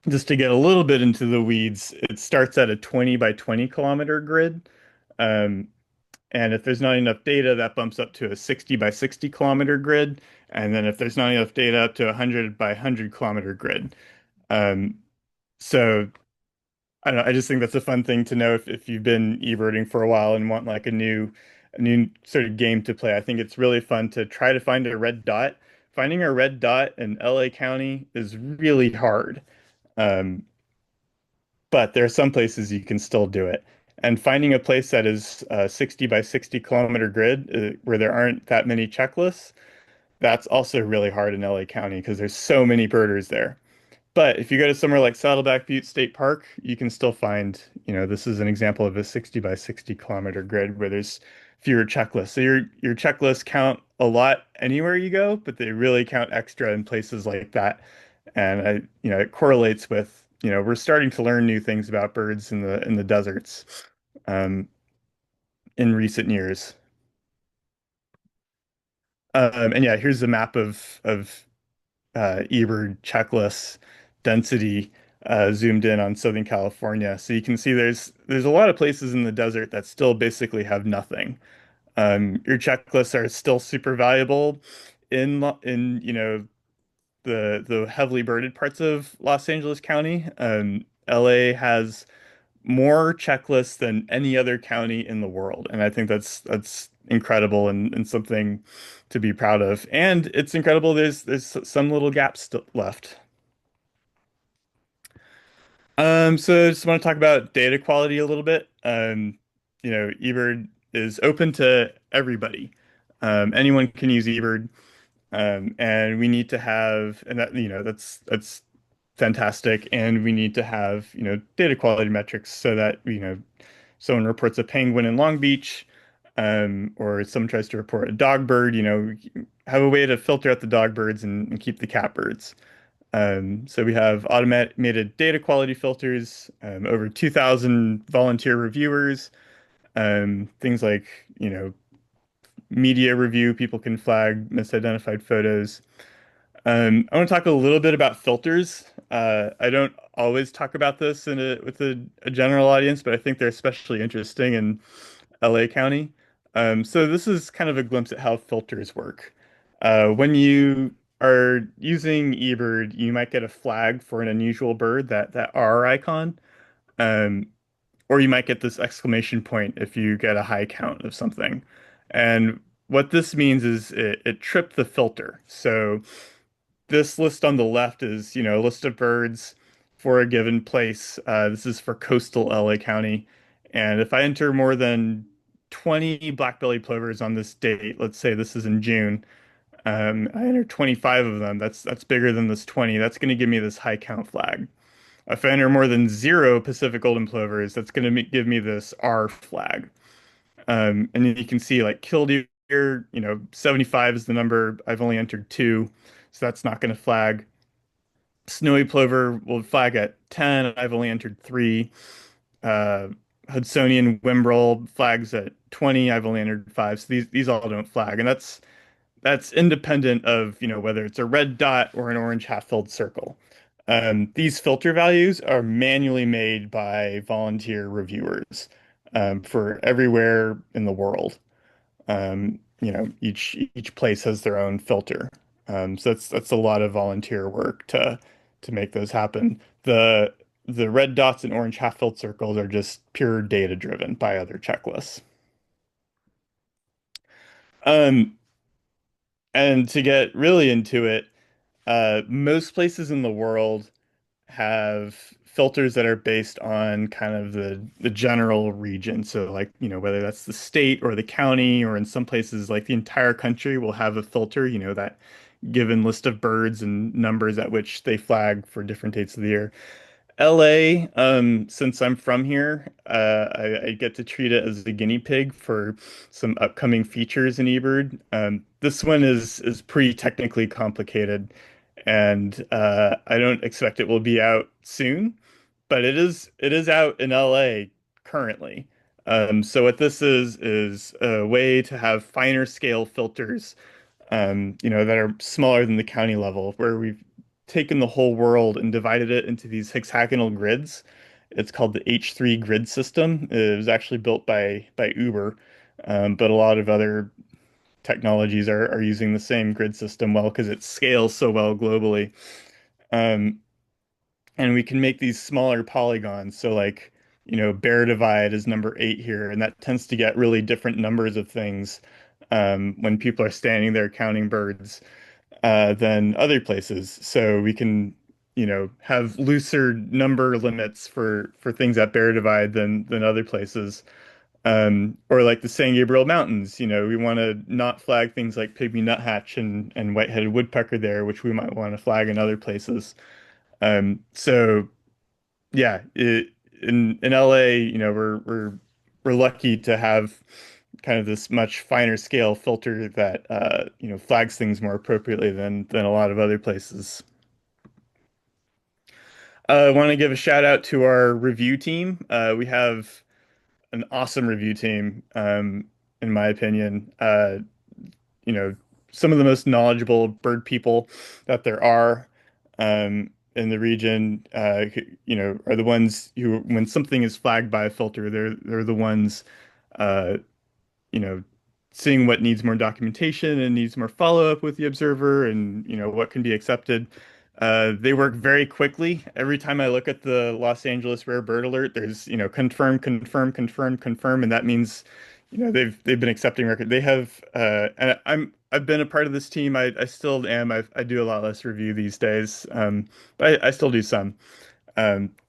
Speaker 4: just to get a little bit into the weeds, it starts at a 20 by 20 kilometer grid. Um, and if there's not enough data, that bumps up to a 60 by 60 kilometer grid. And then if there's not enough data, up to a 100 by 100 kilometer grid. Um, so I don't know, I just think that's a fun thing to know if you've been eBirding for a while and want like a new sort of game to play. I think it's really fun to try to find a red dot. Finding a red dot in LA County is really hard. Um, but there are some places you can still do it. And finding a place that is a 60 by 60 kilometer grid where there aren't that many checklists, that's also really hard in LA County because there's so many birders there. But if you go to somewhere like Saddleback Butte State Park, you can still find, this is an example of a 60 by 60 kilometer grid where there's fewer checklists. So your checklists count a lot anywhere you go, but they really count extra in places like that. And it correlates with, we're starting to learn new things about birds in the deserts, um, in recent years. And yeah, here's a map of eBird checklist density, zoomed in on Southern California. So you can see there's a lot of places in the desert that still basically have nothing. Your checklists are still super valuable in the heavily birded parts of Los Angeles County. LA has more checklists than any other county in the world, and I think that's incredible and something to be proud of. And it's incredible there's some little gaps still left. So I just want to talk about data quality a little bit. eBird is open to everybody. Anyone can use eBird. And we need to have, and that, that's fantastic. And we need to have, data quality metrics so that, someone reports a penguin in Long Beach, or someone tries to report a dog bird, have a way to filter out the dog birds and keep the cat birds. So we have automated data quality filters, over 2,000 volunteer reviewers, things like, media review, people can flag misidentified photos. I want to talk a little bit about filters. I don't always talk about this with a general audience, but I think they're especially interesting in LA County. So this is kind of a glimpse at how filters work. When you are using eBird, you might get a flag for an unusual bird, that R icon. Um, or you might get this exclamation point if you get a high count of something. And what this means is it tripped the filter. So this list on the left is, a list of birds for a given place. This is for coastal LA County. And if I enter more than 20 black-bellied plovers on this date, let's say this is in June, I enter 25 of them. That's bigger than this 20. That's going to give me this high count flag. If I enter more than 0 Pacific golden plovers, that's going to give me this R flag. And then you can see like killdeer, 75 is the number. I've only entered 2, so that's not going to flag. Snowy plover will flag at 10. I've only entered 3. Uh, Hudsonian whimbrel flags at 20. I've only entered 5. So these all don't flag, and that's independent of, whether it's a red dot or an orange half-filled circle. These filter values are manually made by volunteer reviewers, for everywhere in the world. each place has their own filter. So that's a lot of volunteer work to make those happen. The red dots and orange half-filled circles are just pure data driven by other checklists. Um, and to get really into it, most places in the world have filters that are based on kind of the general region. So like, whether that's the state or the county, or in some places like the entire country will have a filter, that given list of birds and numbers at which they flag for different dates of the year. LA, since I'm from here, I get to treat it as a guinea pig for some upcoming features in eBird. This one is pretty technically complicated, and I don't expect it will be out soon, but it is out in LA currently. So what this is a way to have finer scale filters, that are smaller than the county level, where we've taken the whole world and divided it into these hexagonal grids. It's called the H3 grid system. It was actually built by Uber, but a lot of other technologies are using the same grid system well because it scales so well globally. Um, and we can make these smaller polygons. So like, bear divide is number 8 here, and that tends to get really different numbers of things when people are standing there counting birds than other places. So we can, have looser number limits for things at Bear Divide than other places. Or like the San Gabriel Mountains, we want to not flag things like pygmy nuthatch and white-headed woodpecker there, which we might want to flag in other places. So yeah, in LA, we're lucky to have kind of this much finer scale filter that flags things more appropriately than a lot of other places. I want to give a shout out to our review team. We have an awesome review team, in my opinion. You know, some of the most knowledgeable bird people that there are in the region, are the ones who, when something is flagged by a filter, they're the ones, uh, you know, seeing what needs more documentation and needs more follow-up with the observer, and what can be accepted. They work very quickly. Every time I look at the Los Angeles Rare Bird Alert, there's confirm, confirm, confirm, confirm, and that means they've been accepting record. They have, and I've been a part of this team. I still am. I do a lot less review these days, but I still do some.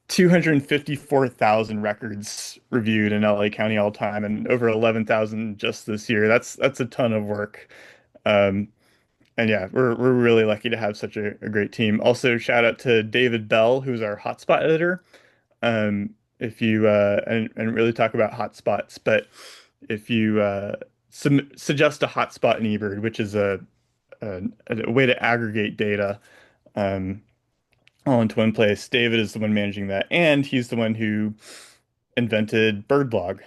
Speaker 4: 254,000 records reviewed in LA County all time, and over 11,000 just this year. That's a ton of work. Um, and yeah, we're really lucky to have such a great team. Also, shout out to David Bell, who's our hotspot editor. If you and really talk about hotspots, but if you suggest a hotspot in eBird, which is a way to aggregate data, um, all into one place. David is the one managing that, and he's the one who invented BirdBlog,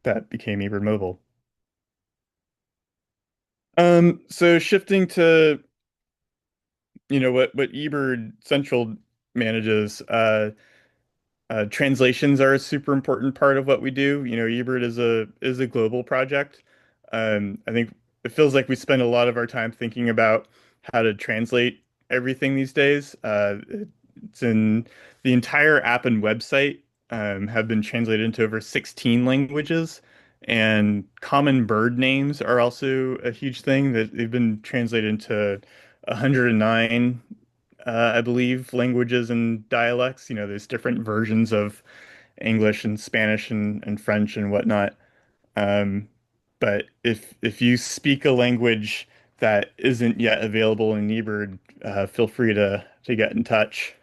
Speaker 4: that became eBird Mobile. So shifting to what eBird Central manages, translations are a super important part of what we do. eBird is a global project. I think it feels like we spend a lot of our time thinking about how to translate everything these days. It's in the entire app and website have been translated into over 16 languages, and common bird names are also a huge thing that they've been translated into 109, I believe, languages and dialects. There's different versions of English and Spanish and French and whatnot. Um, but if you speak a language that isn't yet available in eBird, feel free to get in touch.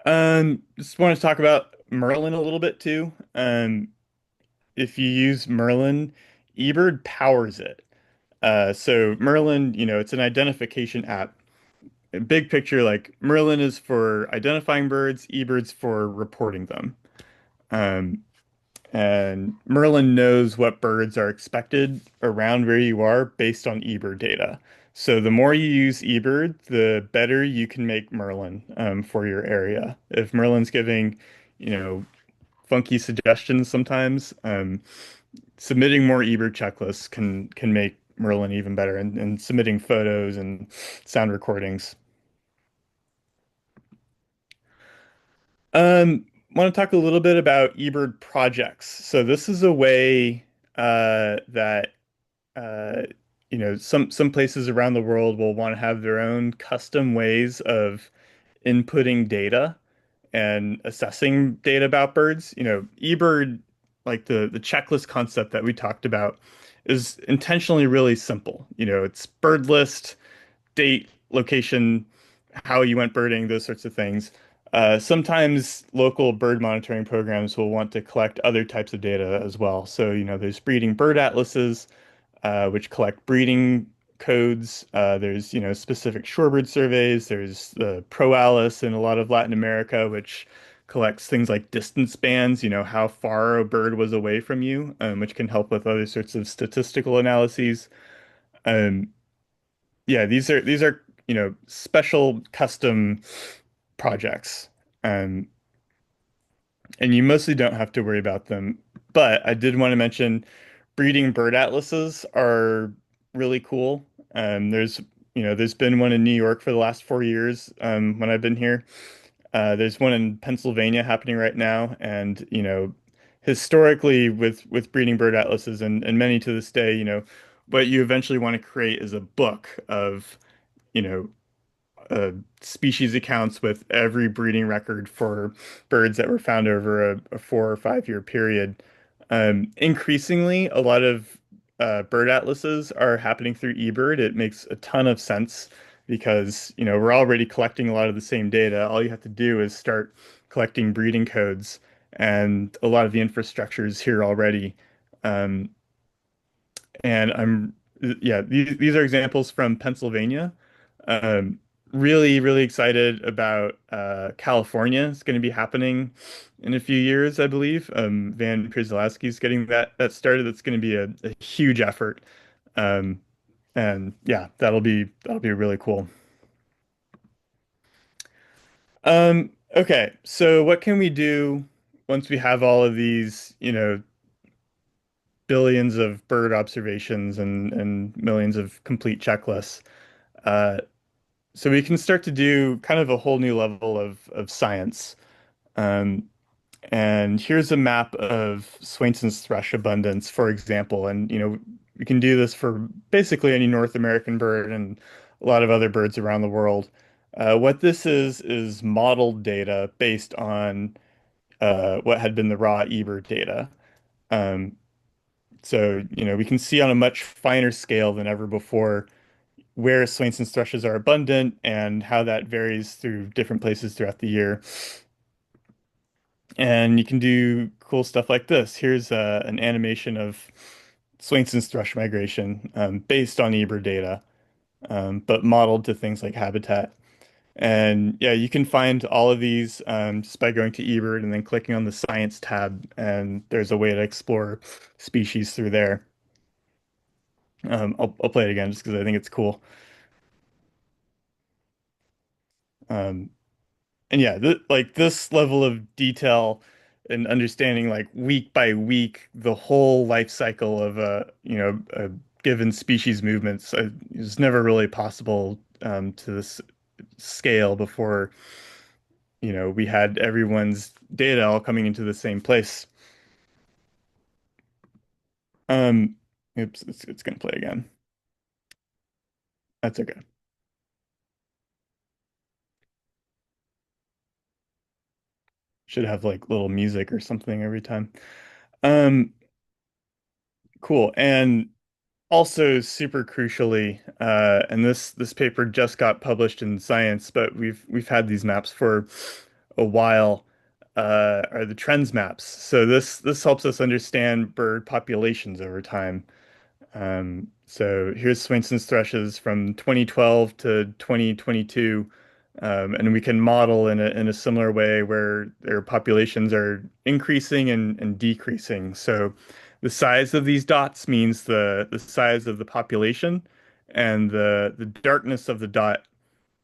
Speaker 4: Just want to talk about Merlin a little bit too. If you use Merlin, eBird powers it. So Merlin, it's an identification app. Big picture, like Merlin is for identifying birds, eBird's for reporting them. Um, and Merlin knows what birds are expected around where you are based on eBird data. So the more you use eBird, the better you can make Merlin for your area. If Merlin's giving, you know, funky suggestions sometimes. Submitting more eBird checklists can make Merlin even better, and submitting photos and sound recordings. Want to talk a little bit about eBird projects. So this is a way that uh, some places around the world will want to have their own custom ways of inputting data and assessing data about birds. eBird, like the checklist concept that we talked about, is intentionally really simple. It's bird list, date, location, how you went birding, those sorts of things. Sometimes local bird monitoring programs will want to collect other types of data as well. So, there's breeding bird atlases, which collect breeding codes. There's, specific shorebird surveys. There's the ProAlis in a lot of Latin America, which collects things like distance bands, how far a bird was away from you, which can help with other sorts of statistical analyses. Um, yeah, these are, special custom projects. Um, and you mostly don't have to worry about them. But I did want to mention breeding bird atlases are really cool. There's been one in New York for the last 4 years, when I've been here. There's one in Pennsylvania happening right now, and historically with breeding bird atlases and many to this day, what you eventually want to create is a book of you know species accounts with every breeding record for birds that were found over a 4 or 5 year period. Increasingly, a lot of bird atlases are happening through eBird. It makes a ton of sense because, we're already collecting a lot of the same data. All you have to do is start collecting breeding codes, and a lot of the infrastructure is here already. Um, and yeah, these are examples from Pennsylvania. Um, Really, really excited about California. It's going to be happening in a few years, I believe. Van Przylowski's getting that started. That's going to be a huge effort. Um, and yeah, that'll be really cool. Okay, so what can we do once we have all of these, billions of bird observations and millions of complete checklists? Uh, so we can start to do kind of a whole new level of science. Um, and here's a map of Swainson's thrush abundance, for example. And, we can do this for basically any North American bird and a lot of other birds around the world. What this is modeled data based on what had been the raw eBird data. Um, so, we can see on a much finer scale than ever before where Swainson's thrushes are abundant and how that varies through different places throughout the year. And you can do cool stuff like this. Here's an animation of Swainson's thrush migration based on eBird data, but modeled to things like habitat. And yeah, you can find all of these just by going to eBird and then clicking on the Science tab, and there's a way to explore species through there. I'll play it again just because I think it's cool. Um, And yeah, like this level of detail and understanding like week by week the whole life cycle of a given species movements is never really possible to this scale before, we had everyone's data all coming into the same place. Um, oops, it's gonna play again. That's okay. Should have like little music or something every time. Um, cool. And also, super crucially, and this paper just got published in Science, but we've had these maps for a while, are the trends maps. So this helps us understand bird populations over time. So here's Swainson's thrushes from 2012 to 2022, and we can model in a similar way where their populations are increasing and decreasing. So the size of these dots means the size of the population, and the darkness of the dot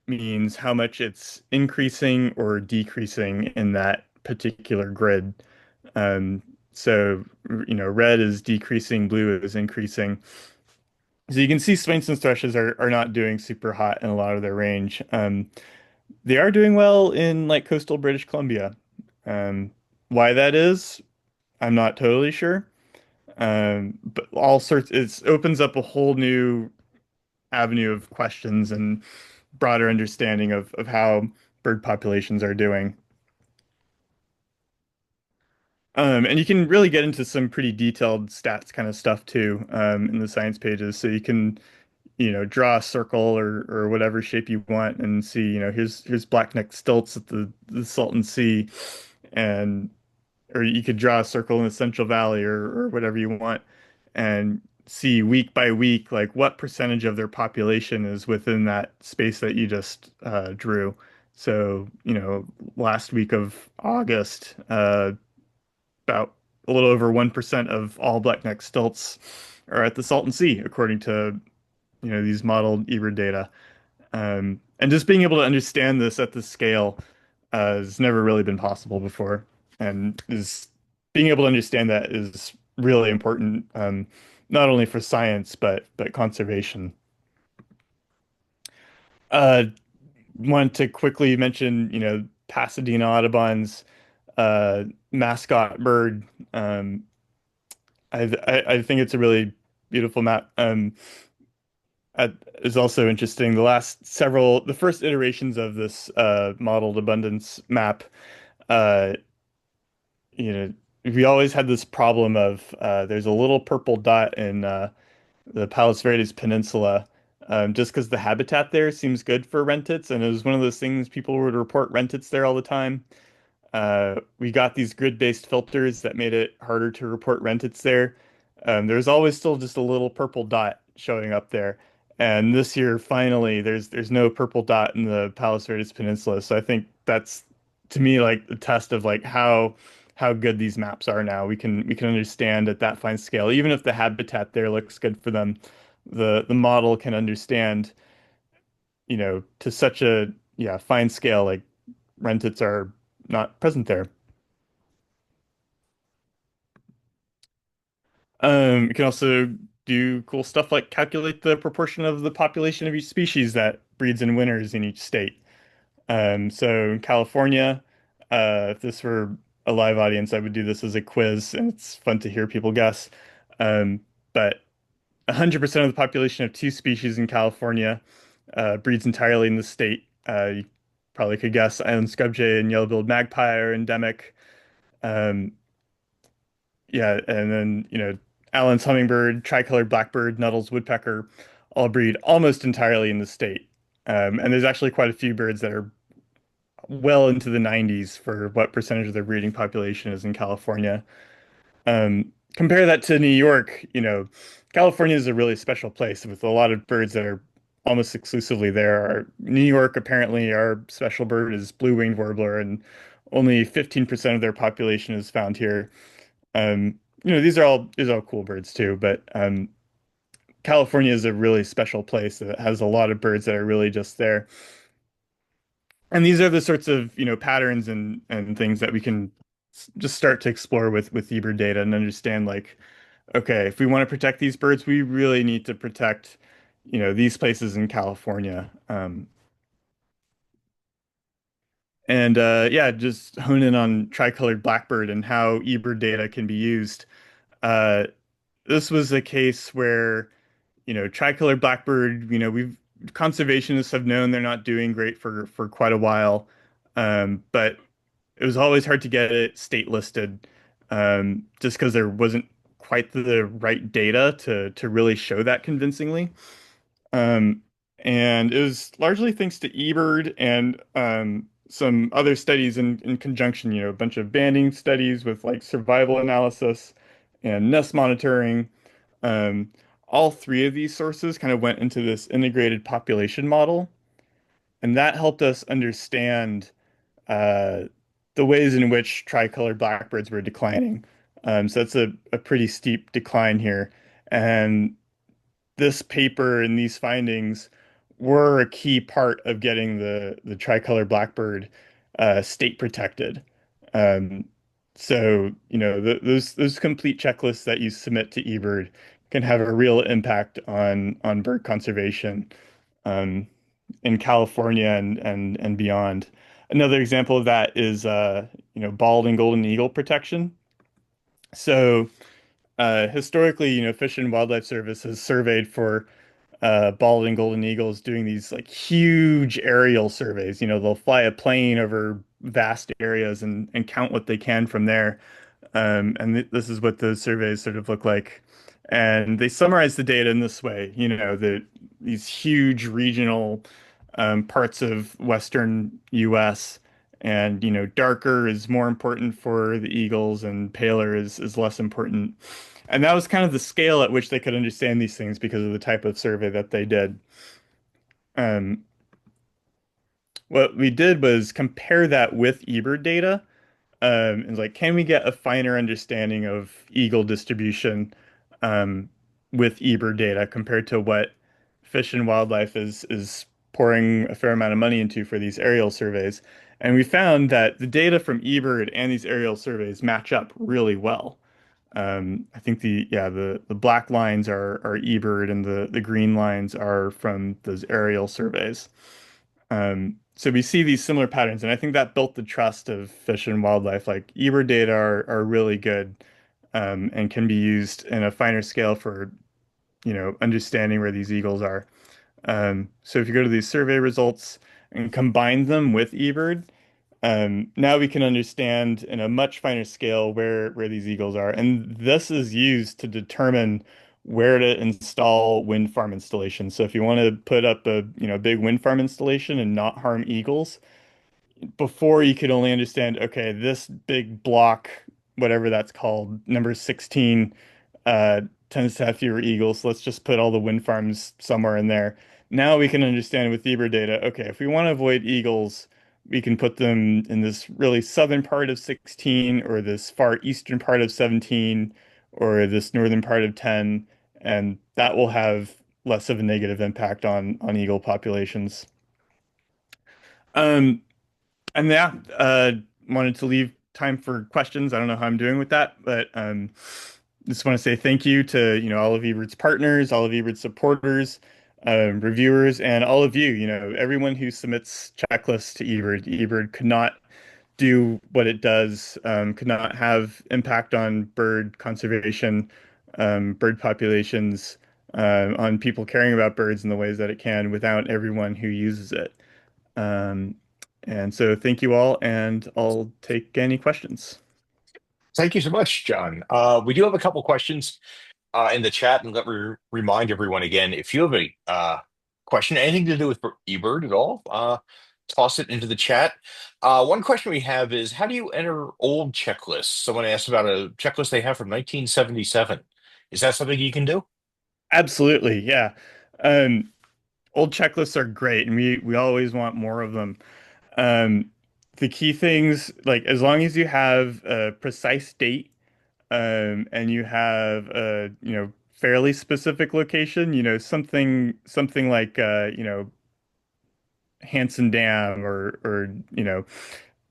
Speaker 4: means how much it's increasing or decreasing in that particular grid. Um, so, red is decreasing, blue is increasing. So you can see Swainson's thrushes are not doing super hot in a lot of their range. They are doing well in like coastal British Columbia. Um, why that is, I'm not totally sure. But all sorts, it opens up a whole new avenue of questions and broader understanding of how bird populations are doing. And you can really get into some pretty detailed stats kind of stuff too, in the science pages. So you can, draw a circle or whatever shape you want and see, here's black-necked stilts at the Salton Sea, and or you could draw a circle in the Central Valley or whatever you want and see week by week like what percentage of their population is within that space that you just drew. So, last week of August, about a little over 1% of all black-necked stilts are at the Salton Sea, according to, these modeled eBird data. And just being able to understand this at this scale has never really been possible before. And is being able to understand that is really important, not only for science but conservation. Uh, Want to quickly mention, Pasadena Audubon's uh, mascot bird. I think it's a really beautiful map. Uh, is also interesting. The first iterations of this modeled abundance map, uh, you know, we always had this problem of there's a little purple dot in the Palos Verdes Peninsula, just because the habitat there seems good for rentits, and it was one of those things people would report rentits there all the time. We got these grid-based filters that made it harder to report rentits there. There's always still just a little purple dot showing up there. And this year, finally, there's no purple dot in the Palos Verdes Peninsula. So I think that's to me like the test of like how good these maps are now. We can understand at that fine scale, even if the habitat there looks good for them, the model can understand, to such a fine scale like rentits are not present there. You can also do cool stuff like calculate the proportion of the population of each species that breeds in winters in each state. So in California, if this were a live audience, I would do this as a quiz, and it's fun to hear people guess. Um, but 100% of the population of two species in California breeds entirely in the state. You probably could guess island scrubjay and yellow-billed magpie are endemic. Um, Yeah, and then, Allen's hummingbird, tricolored blackbird, Nuttall's woodpecker all breed almost entirely in the state. And there's actually quite a few birds that are well into the 90s for what percentage of their breeding population is in California. Compare that to New York, California is a really special place with a lot of birds that are almost exclusively there. New York, apparently, our special bird is blue-winged warbler, and only 15% of their population is found here. These are all cool birds too, but California is a really special place that has a lot of birds that are really just there. And these are the sorts of, patterns and things that we can just start to explore with eBird data and understand like, okay, if we want to protect these birds, we really need to protect, these places in California. And yeah, just hone in on tricolored blackbird and how eBird data can be used. Uh, this was a case where, tricolor blackbird, we've conservationists have known they're not doing great for quite a while. But it was always hard to get it state listed, just because there wasn't quite the right data to really show that convincingly. Um, and it was largely thanks to eBird and some other studies in conjunction, a bunch of banding studies with like survival analysis and nest monitoring. Um, all three of these sources kind of went into this integrated population model, and that helped us understand uh, the ways in which tricolored blackbirds were declining. So that's a pretty steep decline here. And this paper and these findings were a key part of getting the tricolor blackbird state protected. Um, So, those complete checklists that you submit to eBird can have a real impact on bird conservation um, in California and beyond. Another example of that is bald and golden eagle protection. So, historically, Fish and Wildlife Service has surveyed for bald and golden eagles doing these like huge aerial surveys. They'll fly a plane over vast areas and count what they can from there. And th this is what those surveys sort of look like. And they summarize the data in this way, these huge regional parts of Western US. And, darker is more important for the eagles and paler is less important. And that was kind of the scale at which they could understand these things because of the type of survey that they did. Um, what we did was compare that with eBird data. And like, can we get a finer understanding of eagle distribution um, with eBird data compared to what Fish and Wildlife is pouring a fair amount of money into for these aerial surveys? And we found that the data from eBird and these aerial surveys match up really well. I think the black lines are eBird and the green lines are from those aerial surveys. So we see these similar patterns, and I think that built the trust of Fish and Wildlife. Like eBird data are really good and can be used in a finer scale for understanding where these eagles are. So if you go to these survey results and combine them with eBird, now we can understand in a much finer scale where these eagles are, and this is used to determine where to install wind farm installations. So if you want to put up a big wind farm installation and not harm eagles, before you could only understand, okay, this big block, whatever that's called, number 16, uh, tends to have fewer eagles. So let's just put all the wind farms somewhere in there. Now we can understand with eBird data, okay, if we want to avoid eagles, we can put them in this really southern part of 16 or this far eastern part of 17 or this northern part of 10, and that will have less of a negative impact on eagle populations. Um, and yeah, wanted to leave time for questions. I don't know how I'm doing with that, but just want to say thank you to all of eBird's partners, all of eBird's supporters, reviewers, and all of you. Everyone who submits checklists to eBird. eBird could not do what it does, could not have impact on bird conservation, bird populations, on people caring about birds in the ways that it can without everyone who uses it. Um, and so thank you all, and I'll take any questions.
Speaker 1: Thank you so much, John. We do have a couple questions in the chat, and let me remind everyone again, if you have a question, anything to do with eBird at all, toss it into the chat. One question we have is, how do you enter old checklists? Someone asked about a checklist they have from 1977. Is that something you can do?
Speaker 4: Absolutely, yeah. Um, Old checklists are great, and we always want more of them. Um, the key things, like as long as you have a precise date, and you have a fairly specific location, something like Hanson Dam or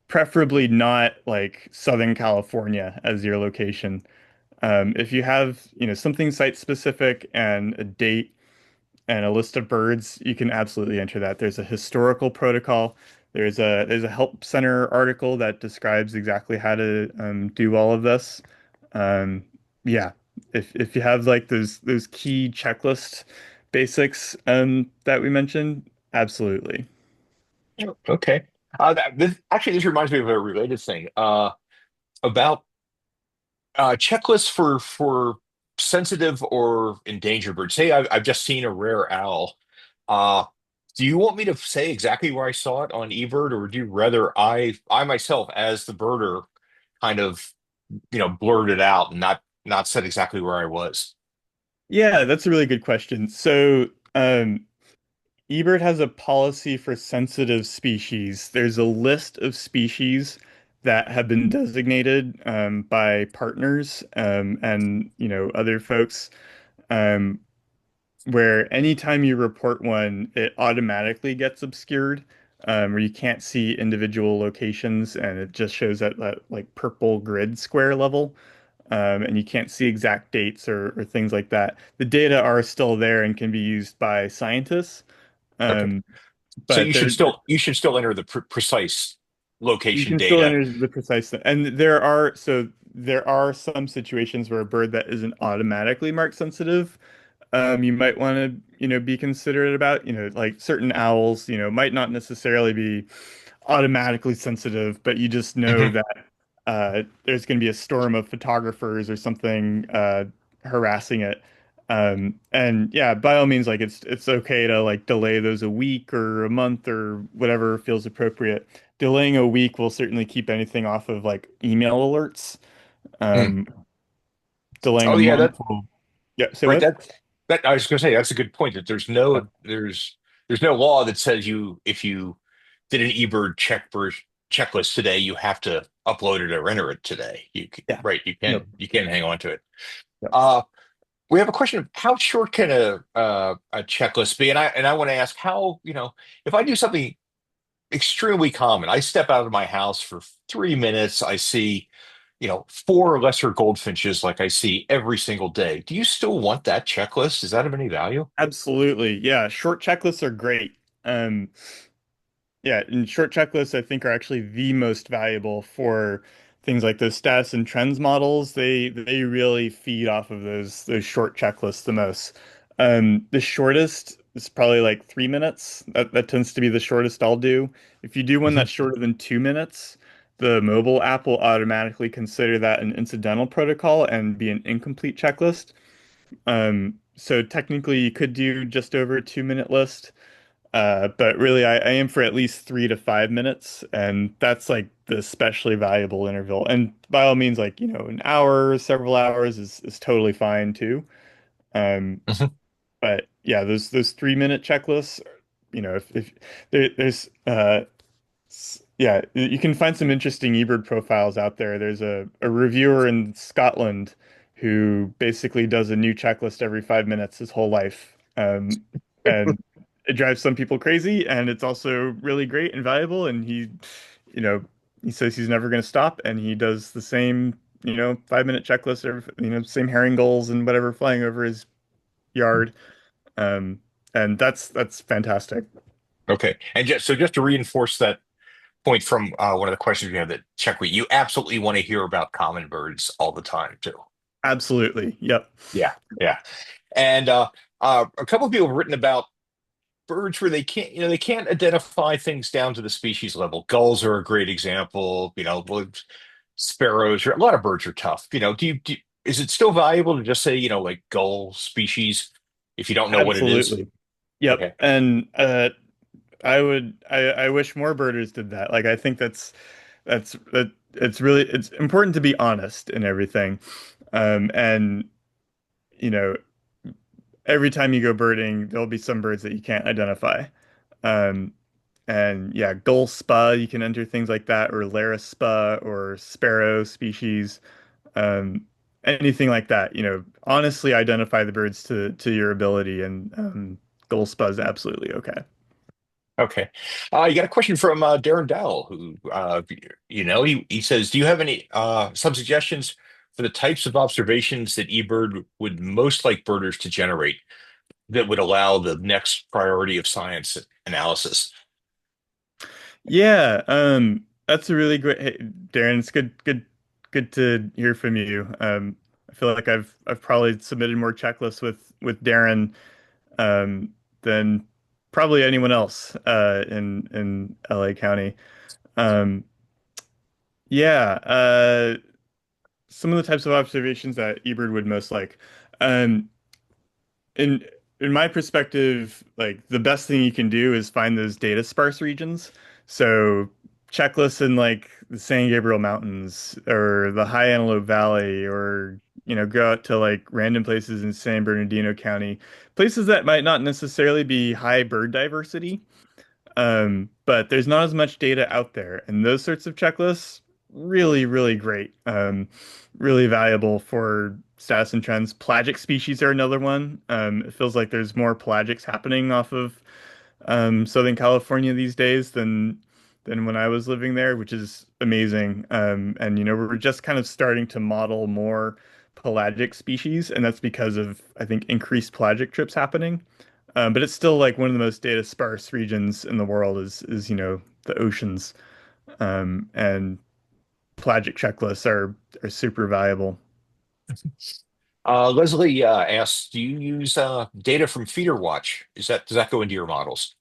Speaker 4: preferably not like Southern California as your location. If you have something site specific and a date and a list of birds, you can absolutely enter that. There's a historical protocol. There's a help center article that describes exactly how to do all of this. Um, yeah, if you have like those key checklist basics that we mentioned, absolutely.
Speaker 1: Okay. This reminds me of a related thing about checklists for sensitive or endangered birds. Say I've just seen a rare owl. Uh, do you want me to say exactly where I saw it on eBird, or do you rather I myself, as the birder, kind of blurt it out and not said exactly where I was?
Speaker 4: Yeah, that's a really good question. So, eBird has a policy for sensitive species. There's a list of species that have been designated by partners and other folks, um, where anytime you report one, it automatically gets obscured. where you can't see individual locations and it just shows that like purple grid square level. And you can't see exact dates or things like that. The data are still there and can be used by scientists.
Speaker 1: Okay.
Speaker 4: Um,
Speaker 1: So
Speaker 4: but
Speaker 1: you should still enter the precise
Speaker 4: you
Speaker 1: location
Speaker 4: can still
Speaker 1: data.
Speaker 4: enter the precise thing. And there are some situations where a bird that isn't automatically marked sensitive, you might want to, be considerate about, like certain owls, might not necessarily be automatically sensitive, but you just know
Speaker 1: Hmm.
Speaker 4: that there's going to be a storm of photographers or something harassing it. And yeah, by all means, like it's okay to like delay those a week or a month or whatever feels appropriate. Delaying a week will certainly keep anything off of like email alerts. Um, Delaying
Speaker 1: Oh
Speaker 4: a
Speaker 1: yeah,
Speaker 4: month
Speaker 1: that
Speaker 4: will, yeah. Say
Speaker 1: right.
Speaker 4: what?
Speaker 1: That I was going to say that's a good point. That
Speaker 4: Yeah.
Speaker 1: there's no law that says you if you did an eBird checklist today, you have to upload it or enter it today.
Speaker 4: Yeah.
Speaker 1: Right.
Speaker 4: Nope.
Speaker 1: You can hang on to it.
Speaker 4: Yep.
Speaker 1: Uh, we have a question of how short can a checklist be, and I want to ask how if I do something extremely common. I step out of my house for 3 minutes. I see, four lesser goldfinches like I see every single day. Do you still want that checklist? Is that of any value?
Speaker 4: Absolutely. Yeah. Short checklists are great. Um, Yeah, and short checklists I think are actually the most valuable for things like those status and trends models. They really feed off of those short checklists the most. The shortest is probably like 3 minutes. That tends to be the shortest I'll do. If you do one
Speaker 1: Mhm.
Speaker 4: that's shorter than 2 minutes, the mobile app will automatically consider that an incidental protocol and be an incomplete checklist. So technically you could do just over a 2 minute list. But really, I aim for at least 3 to 5 minutes, and that's like the especially valuable interval. And by all means, like, an hour, several hours is totally fine too. Um,
Speaker 1: Mhm.
Speaker 4: but yeah, those 3 minute checklists, if there's yeah, you can find some interesting eBird profiles out there. There's a reviewer in Scotland who basically does a new checklist every 5 minutes his whole life. And it drives some people crazy, and it's also really great and valuable. And you know, he says he's never going to stop, and he does the same, 5 minute checklist, same herring gulls and whatever flying over his yard. Um, and that's fantastic.
Speaker 1: Okay. And just to reinforce that point from one of the questions we have that check with you absolutely want to hear about common birds all the time too.
Speaker 4: Absolutely. Yep.
Speaker 1: Yeah. Yeah. And a couple of people have written about birds where they can't identify things down to the species level. Gulls are a great example. Sparrows, a lot of birds are tough. Is it still valuable to just say, like gull species if you don't know what it is?
Speaker 4: Absolutely. Yep.
Speaker 1: Okay.
Speaker 4: And I wish more birders did that. Like I think that it's important to be honest in everything. And you know, every time you go birding, there'll be some birds that you can't identify. Um, and yeah, gull spa, you can enter things like that, or Laris spa, or sparrow species, um, anything like that. Honestly identify the birds to your ability, and gull spa is absolutely okay.
Speaker 1: Okay. You got a question from Darren Dowell, who, he says, do you have any some suggestions for the types of observations that eBird would most like birders to generate that would allow the next priority of science analysis?
Speaker 4: Yeah, that's a really great, hey, Darren. It's good to hear from you. I feel like I've probably submitted more checklists with Darren than probably anyone else in LA County. Um, yeah, some of the types of observations that eBird would most like. Um, in in my perspective, like the best thing you can do is find those data sparse regions. So checklists in like the San Gabriel Mountains or the High Antelope Valley, or go out to like random places in San Bernardino County, places that might not necessarily be high bird diversity, but there's not as much data out there, and those sorts of checklists really, really great. Really valuable for status and trends. Pelagic species are another one. It feels like there's more pelagics happening off of Southern California these days than when I was living there, which is amazing. And we're just kind of starting to model more pelagic species, and that's because of, I think, increased pelagic trips happening. But it's still like one of the most data sparse regions in the world is the oceans. And pelagic checklists are super valuable.
Speaker 1: Leslie asks, do you use data from Feeder Watch? Does that go into your models?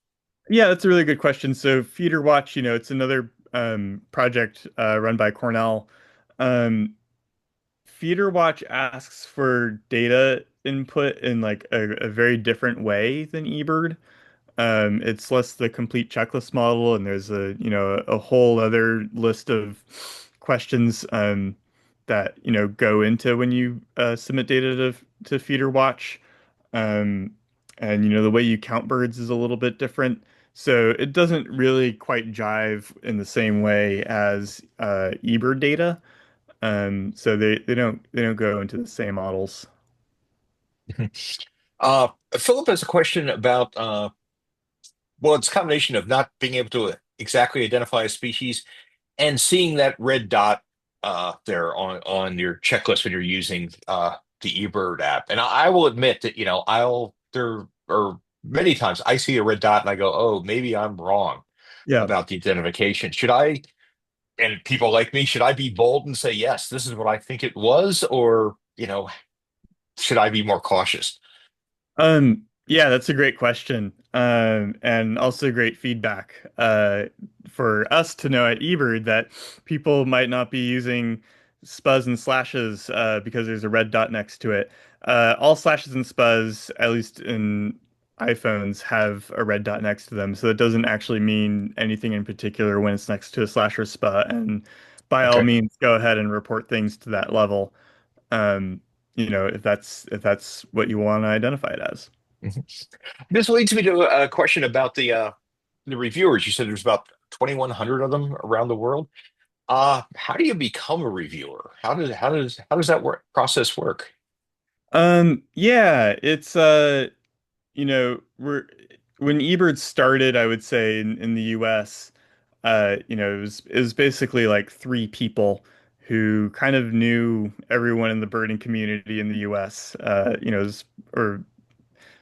Speaker 4: Yeah, that's a really good question. So Feeder Watch, it's another project run by Cornell. Um, Feeder Watch asks for data input in like a very different way than eBird. It's less the complete checklist model, and there's a whole other list of questions that go into when you submit data to Feeder Watch. Um, and the way you count birds is a little bit different. So it doesn't really quite jive in the same way as eBird data. So they don't go into the same models.
Speaker 1: Philip has a question about well, it's a combination of not being able to exactly identify a species and seeing that red dot there on your checklist when you're using the eBird app. And I will admit that I'll there are many times I see a red dot and I go, oh, maybe I'm wrong
Speaker 4: Yeah.
Speaker 1: about the identification. Should I, and people like me, should I be bold and say, yes, this is what I think it was, or should I be more cautious?
Speaker 4: Yeah, that's a great question. And also great feedback. For us to know at eBird that people might not be using spuzz and slashes because there's a red dot next to it. All slashes and spuzz, at least in iPhones, have a red dot next to them, so it doesn't actually mean anything in particular when it's next to a slash or spa. And by all
Speaker 1: Okay.
Speaker 4: means, go ahead and report things to that level. Um, if that's what you want to identify it as.
Speaker 1: Mhm. This leads me to a question about the reviewers. You said there's about 2,100 of them around the world. How do you become a reviewer? How does that process work?
Speaker 4: Yeah, it's we're when eBird started, I would say in the US, it was basically like three people who kind of knew everyone in the birding community in the US. Or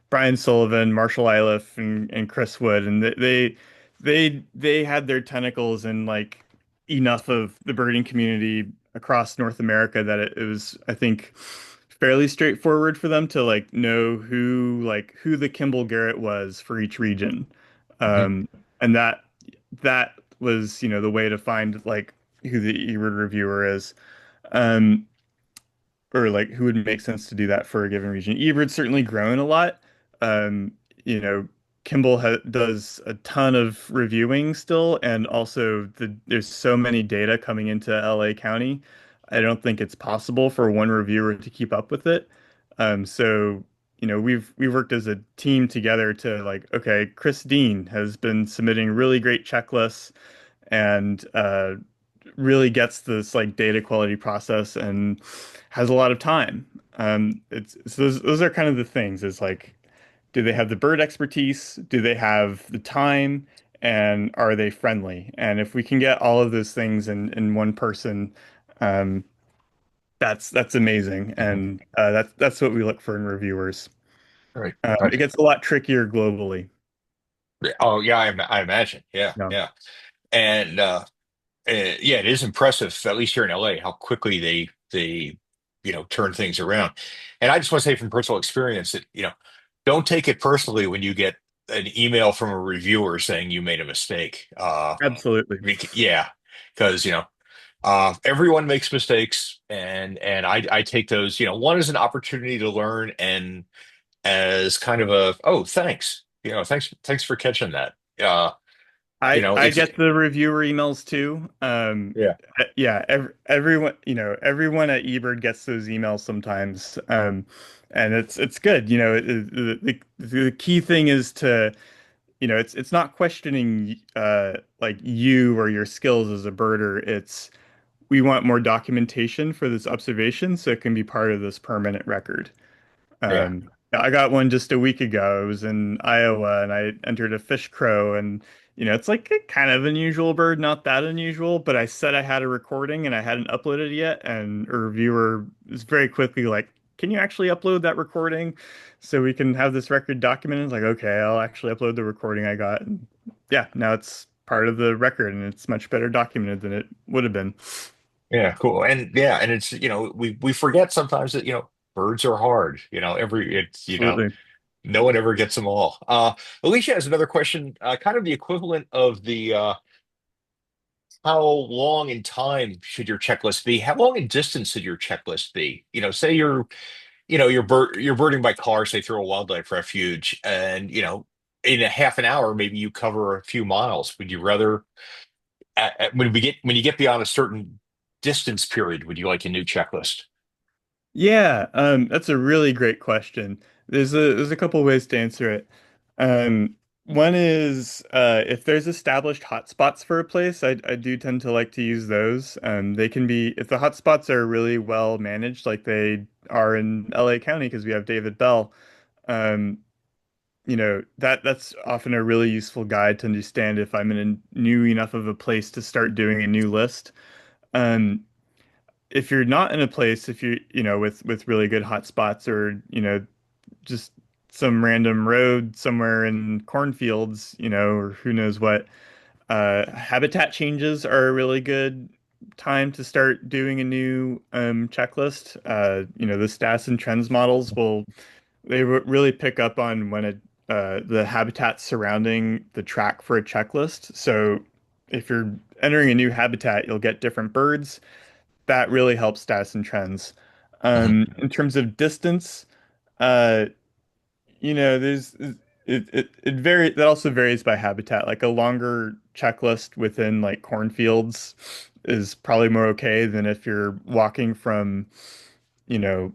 Speaker 4: Brian Sullivan, Marshall Iliff, and Chris Wood, and they had their tentacles in like enough of the birding community across North America that it was, I think, fairly straightforward for them to like know who the Kimball Garrett was for each region,
Speaker 1: Mhm.
Speaker 4: and that was the way to find like who the eWord reviewer is. Um, or like who would make sense to do that for a given region. eBird's certainly grown a lot. Um, you know, Kimball does a ton of reviewing still, and also there's so many data coming into LA County. I don't think it's possible for one reviewer to keep up with it. So we've worked as a team together to like, okay, Chris Dean has been submitting really great checklists and really gets this like data quality process and has a lot of time. It's so those are kind of the things. Is like, do they have the bird expertise? Do they have the time? And are they friendly? And if we can get all of those things in one person, um, that's amazing.
Speaker 1: Mhm.
Speaker 4: And that's what we look for in reviewers.
Speaker 1: All right.
Speaker 4: It gets a lot trickier globally.
Speaker 1: Oh yeah, I imagine. Yeah,
Speaker 4: Yeah,
Speaker 1: yeah. And yeah, it is impressive, at least here in LA, how quickly they turn things around. And I just want to say from personal experience that don't take it personally when you get an email from a reviewer saying you made a mistake.
Speaker 4: absolutely.
Speaker 1: Yeah, because everyone makes mistakes, and I take those. One is an opportunity to learn, and as kind of a, oh, thanks. Thanks for catching that.
Speaker 4: I
Speaker 1: It's
Speaker 4: get the reviewer emails too.
Speaker 1: yeah.
Speaker 4: Yeah, everyone, everyone at eBird gets those emails sometimes. And it's good. The key thing is to, it's not questioning like you or your skills as a birder. It's we want more documentation for this observation so it can be part of this permanent record.
Speaker 1: Yeah.
Speaker 4: Um, I got one just a week ago. It was in Iowa, and I entered a fish crow, and it's like a kind of unusual bird, not that unusual, but I said I had a recording and I hadn't uploaded it yet, and a reviewer was very quickly like, "Can you actually upload that recording so we can have this record documented?" It's like, okay, I'll actually upload the recording I got. And yeah, now it's part of the record, and it's much better documented than it would have been.
Speaker 1: Yeah, cool. And yeah, and it's, we forget sometimes that, birds are hard.
Speaker 4: Absolutely.
Speaker 1: No one ever gets them all. Alicia has another question, kind of the equivalent of the how long in time should your checklist be? How long in distance should your checklist be? Say you're birding by car, say through a wildlife refuge, and in a half an hour, maybe you cover a few miles. Would you rather when you get beyond a certain distance period, would you like a new checklist?
Speaker 4: Yeah, that's a really great question. There's a couple ways to answer it. Um, One is if there's established hotspots for a place, I do tend to like to use those. They can be if the hotspots are really well managed, like they are in LA County because we have David Bell. Um, that's often a really useful guide to understand if I'm in a new enough of a place to start doing a new list. Um, if you're not in a place, if with really good hot spots or just some random road somewhere in cornfields, or who knows what, habitat changes are a really good time to start doing a new checklist. The stats and trends models really pick up on when the habitat surrounding the track for a checklist. So if you're entering a new habitat, you'll get different birds that really helps stats and trends.
Speaker 1: Mhm.
Speaker 4: In terms of distance, uh, there's it vary that also varies by habitat. Like a longer checklist within like cornfields is probably more okay than if you're walking from, you know,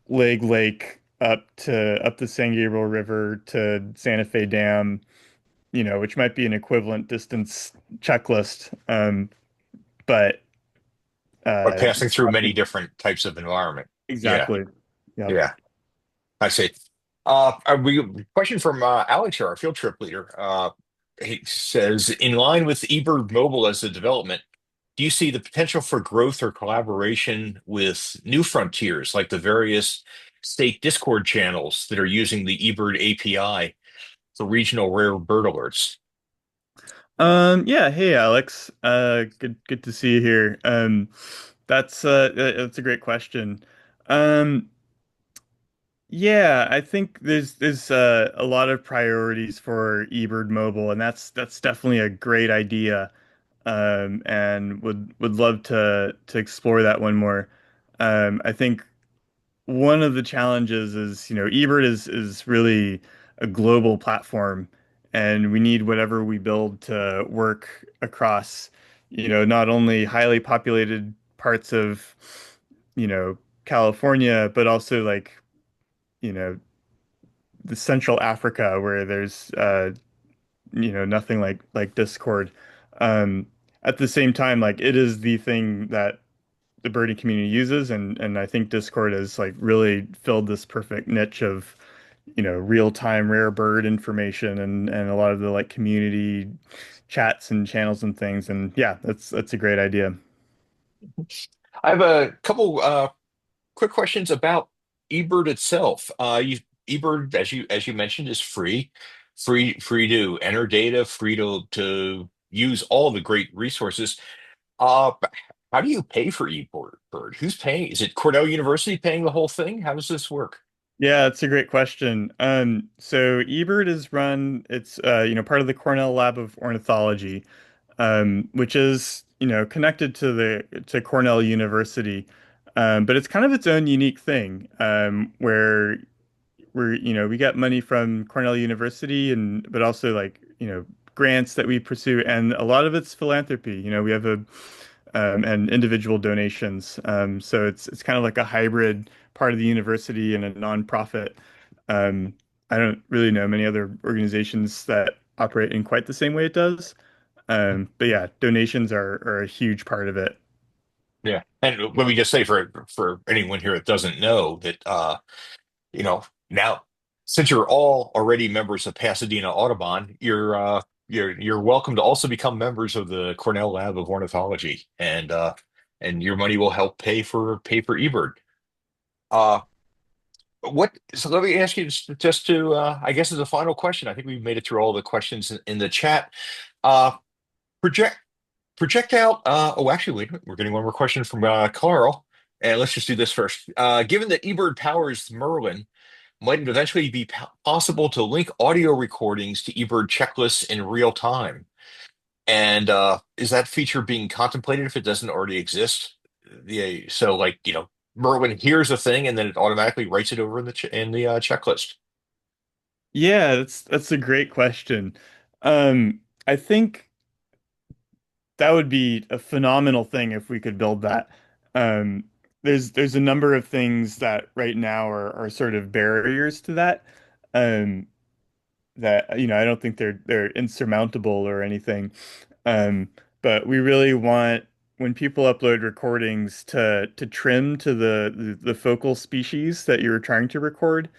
Speaker 4: Lake up the San Gabriel River to Santa Fe Dam, which might be an equivalent distance checklist. But
Speaker 1: But
Speaker 4: uh,
Speaker 1: passing through many different types of environment. Yeah,
Speaker 4: exactly. Yep.
Speaker 1: yeah, I see. Question from Alex here, our field trip leader. He says, in line with eBird Mobile as a development, do you see the potential for growth or collaboration with new frontiers, like the various state Discord channels that are using the eBird API for regional rare bird alerts?
Speaker 4: Yeah, hey Alex. Good to see you here. That's a great question. Um, yeah, I think there's a lot of priorities for eBird Mobile, and that's definitely a great idea. And would love to explore that one more. I think one of the challenges is, eBird is really a global platform, and we need whatever we build to work across, not only highly populated parts of, you know, California, but also like, you know, the Central Africa where there's nothing like Discord. Um, at the same time, like it is the thing that the birding community uses, and I think Discord has like really filled this perfect niche of real-time rare bird information and a lot of the like community chats and channels and things. And yeah, that's a great idea.
Speaker 1: I have a couple quick questions about eBird itself. eBird, as you mentioned, is free to enter data, free to use all the great resources. But how do you pay for eBird? Who's paying? Is it Cornell University paying the whole thing? How does this work?
Speaker 4: Yeah, that's a great question. So eBird is run, it's part of the Cornell Lab of Ornithology, which is, connected to Cornell University. But it's kind of its own unique thing, where we get money from Cornell University and but also like, grants that we pursue, and a lot of it's philanthropy. We have a and individual donations. So it's kind of like a hybrid part of the university and a nonprofit. Um, I don't really know many other organizations that operate in quite the same way it does. But yeah, donations are a huge part of it.
Speaker 1: Yeah. And let me just say for anyone here that doesn't know that now since you're all already members of Pasadena Audubon, you're welcome to also become members of the Cornell Lab of Ornithology, and your money will help pay for eBird. Uh, so let me ask you just to I guess as a final question. I think we've made it through all the questions in the chat. Uh, project project out. Oh, actually, wait, we're getting one more question from Carl. And let's just do this first. Given that eBird powers Merlin, might it eventually be possible to link audio recordings to eBird checklists in real time? And is that feature being contemplated if it doesn't already exist? So like, Merlin hears a thing and then it automatically writes it over in the checklist.
Speaker 4: Yeah, that's a great question. I think that would be a phenomenal thing if we could build that. Um, there's a number of things that right now are sort of barriers to that. Um, that I don't think they're insurmountable or anything. Um, but we really want when people upload recordings to trim to the focal species that you're trying to record,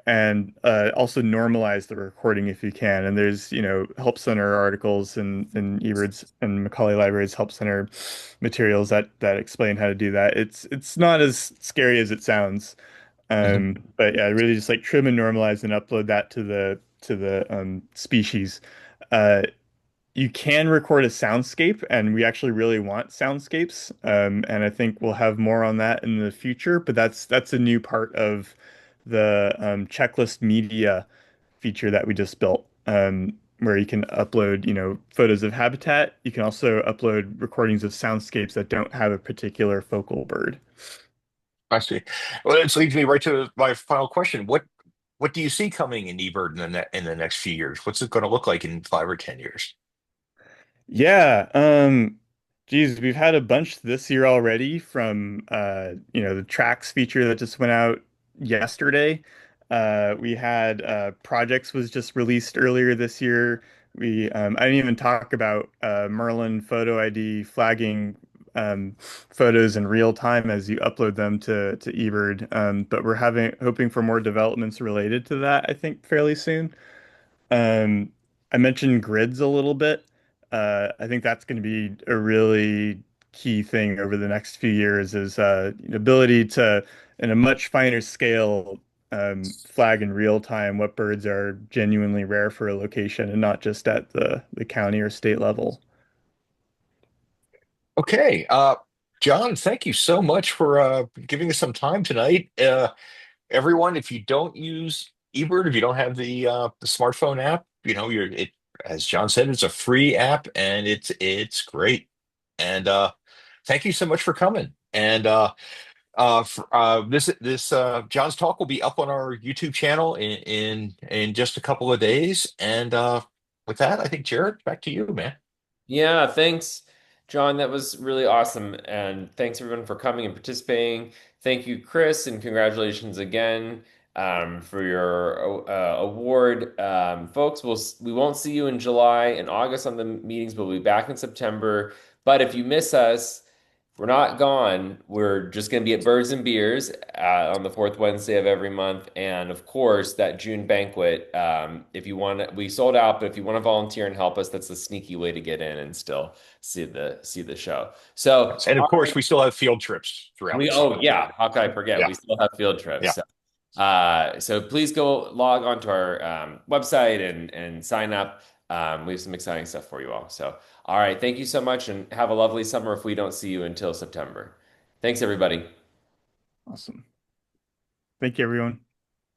Speaker 4: and also normalize the recording if you can. And there's, help center articles and eBirds and Macaulay Library's help center materials that explain how to do that. It's not as scary as it sounds.
Speaker 1: Mhm.
Speaker 4: But yeah, really just like trim and normalize and upload that to the species. Uh, you can record a soundscape, and we actually really want soundscapes. And I think we'll have more on that in the future, but that's a new part of the checklist media feature that we just built, where you can upload, photos of habitat. You can also upload recordings of soundscapes that don't have a particular focal bird.
Speaker 1: I see. Well, this leads me right to my final question. What do you see coming in eBird in the next few years? What's it going to look like in 5 or 10 years?
Speaker 4: Yeah, geez, we've had a bunch this year already from the tracks feature that just went out yesterday. We had projects was just released earlier this year. I didn't even talk about Merlin Photo ID flagging photos in real time as you upload them to eBird. But we're having hoping for more developments related to that, I think, fairly soon. Um, I mentioned grids a little bit. I think that's going to be a really key thing over the next few years is the ability to, in a much finer scale, flag in real time what birds are genuinely rare for a location and not just at the county or state level.
Speaker 1: Okay, John, thank you so much for giving us some time tonight. Everyone, if you don't use eBird, if you don't have the smartphone app, as John said, it's a free app and it's great. And thank you so much for coming. And this John's talk will be up on our YouTube channel in just a couple of days. And with that, I think Jared, back to you, man.
Speaker 2: Yeah, thanks, John. That was really awesome. And thanks everyone for coming and participating. Thank you, Chris, and congratulations again for your award. Folks, we won't see you in July and August on the meetings, but we'll be back in September. But if you miss us, we're not gone. We're just going to be at Birds and Beers on the fourth Wednesday of every month. And of course, that June banquet. If you want, we sold out, but if you want to volunteer and help us, that's the sneaky way to get in and still see the show. So,
Speaker 1: And of
Speaker 2: all
Speaker 1: course,
Speaker 2: right,
Speaker 1: we still have field trips throughout the
Speaker 2: oh
Speaker 1: summer too.
Speaker 2: yeah, how could I forget?
Speaker 1: Yeah,
Speaker 2: We still have field trips.
Speaker 1: yeah.
Speaker 2: So please go log onto our website and sign up. We have some exciting stuff for you all. So, all right, thank you so much and have a lovely summer if we don't see you until September. Thanks, everybody.
Speaker 4: Awesome. Thank you, everyone.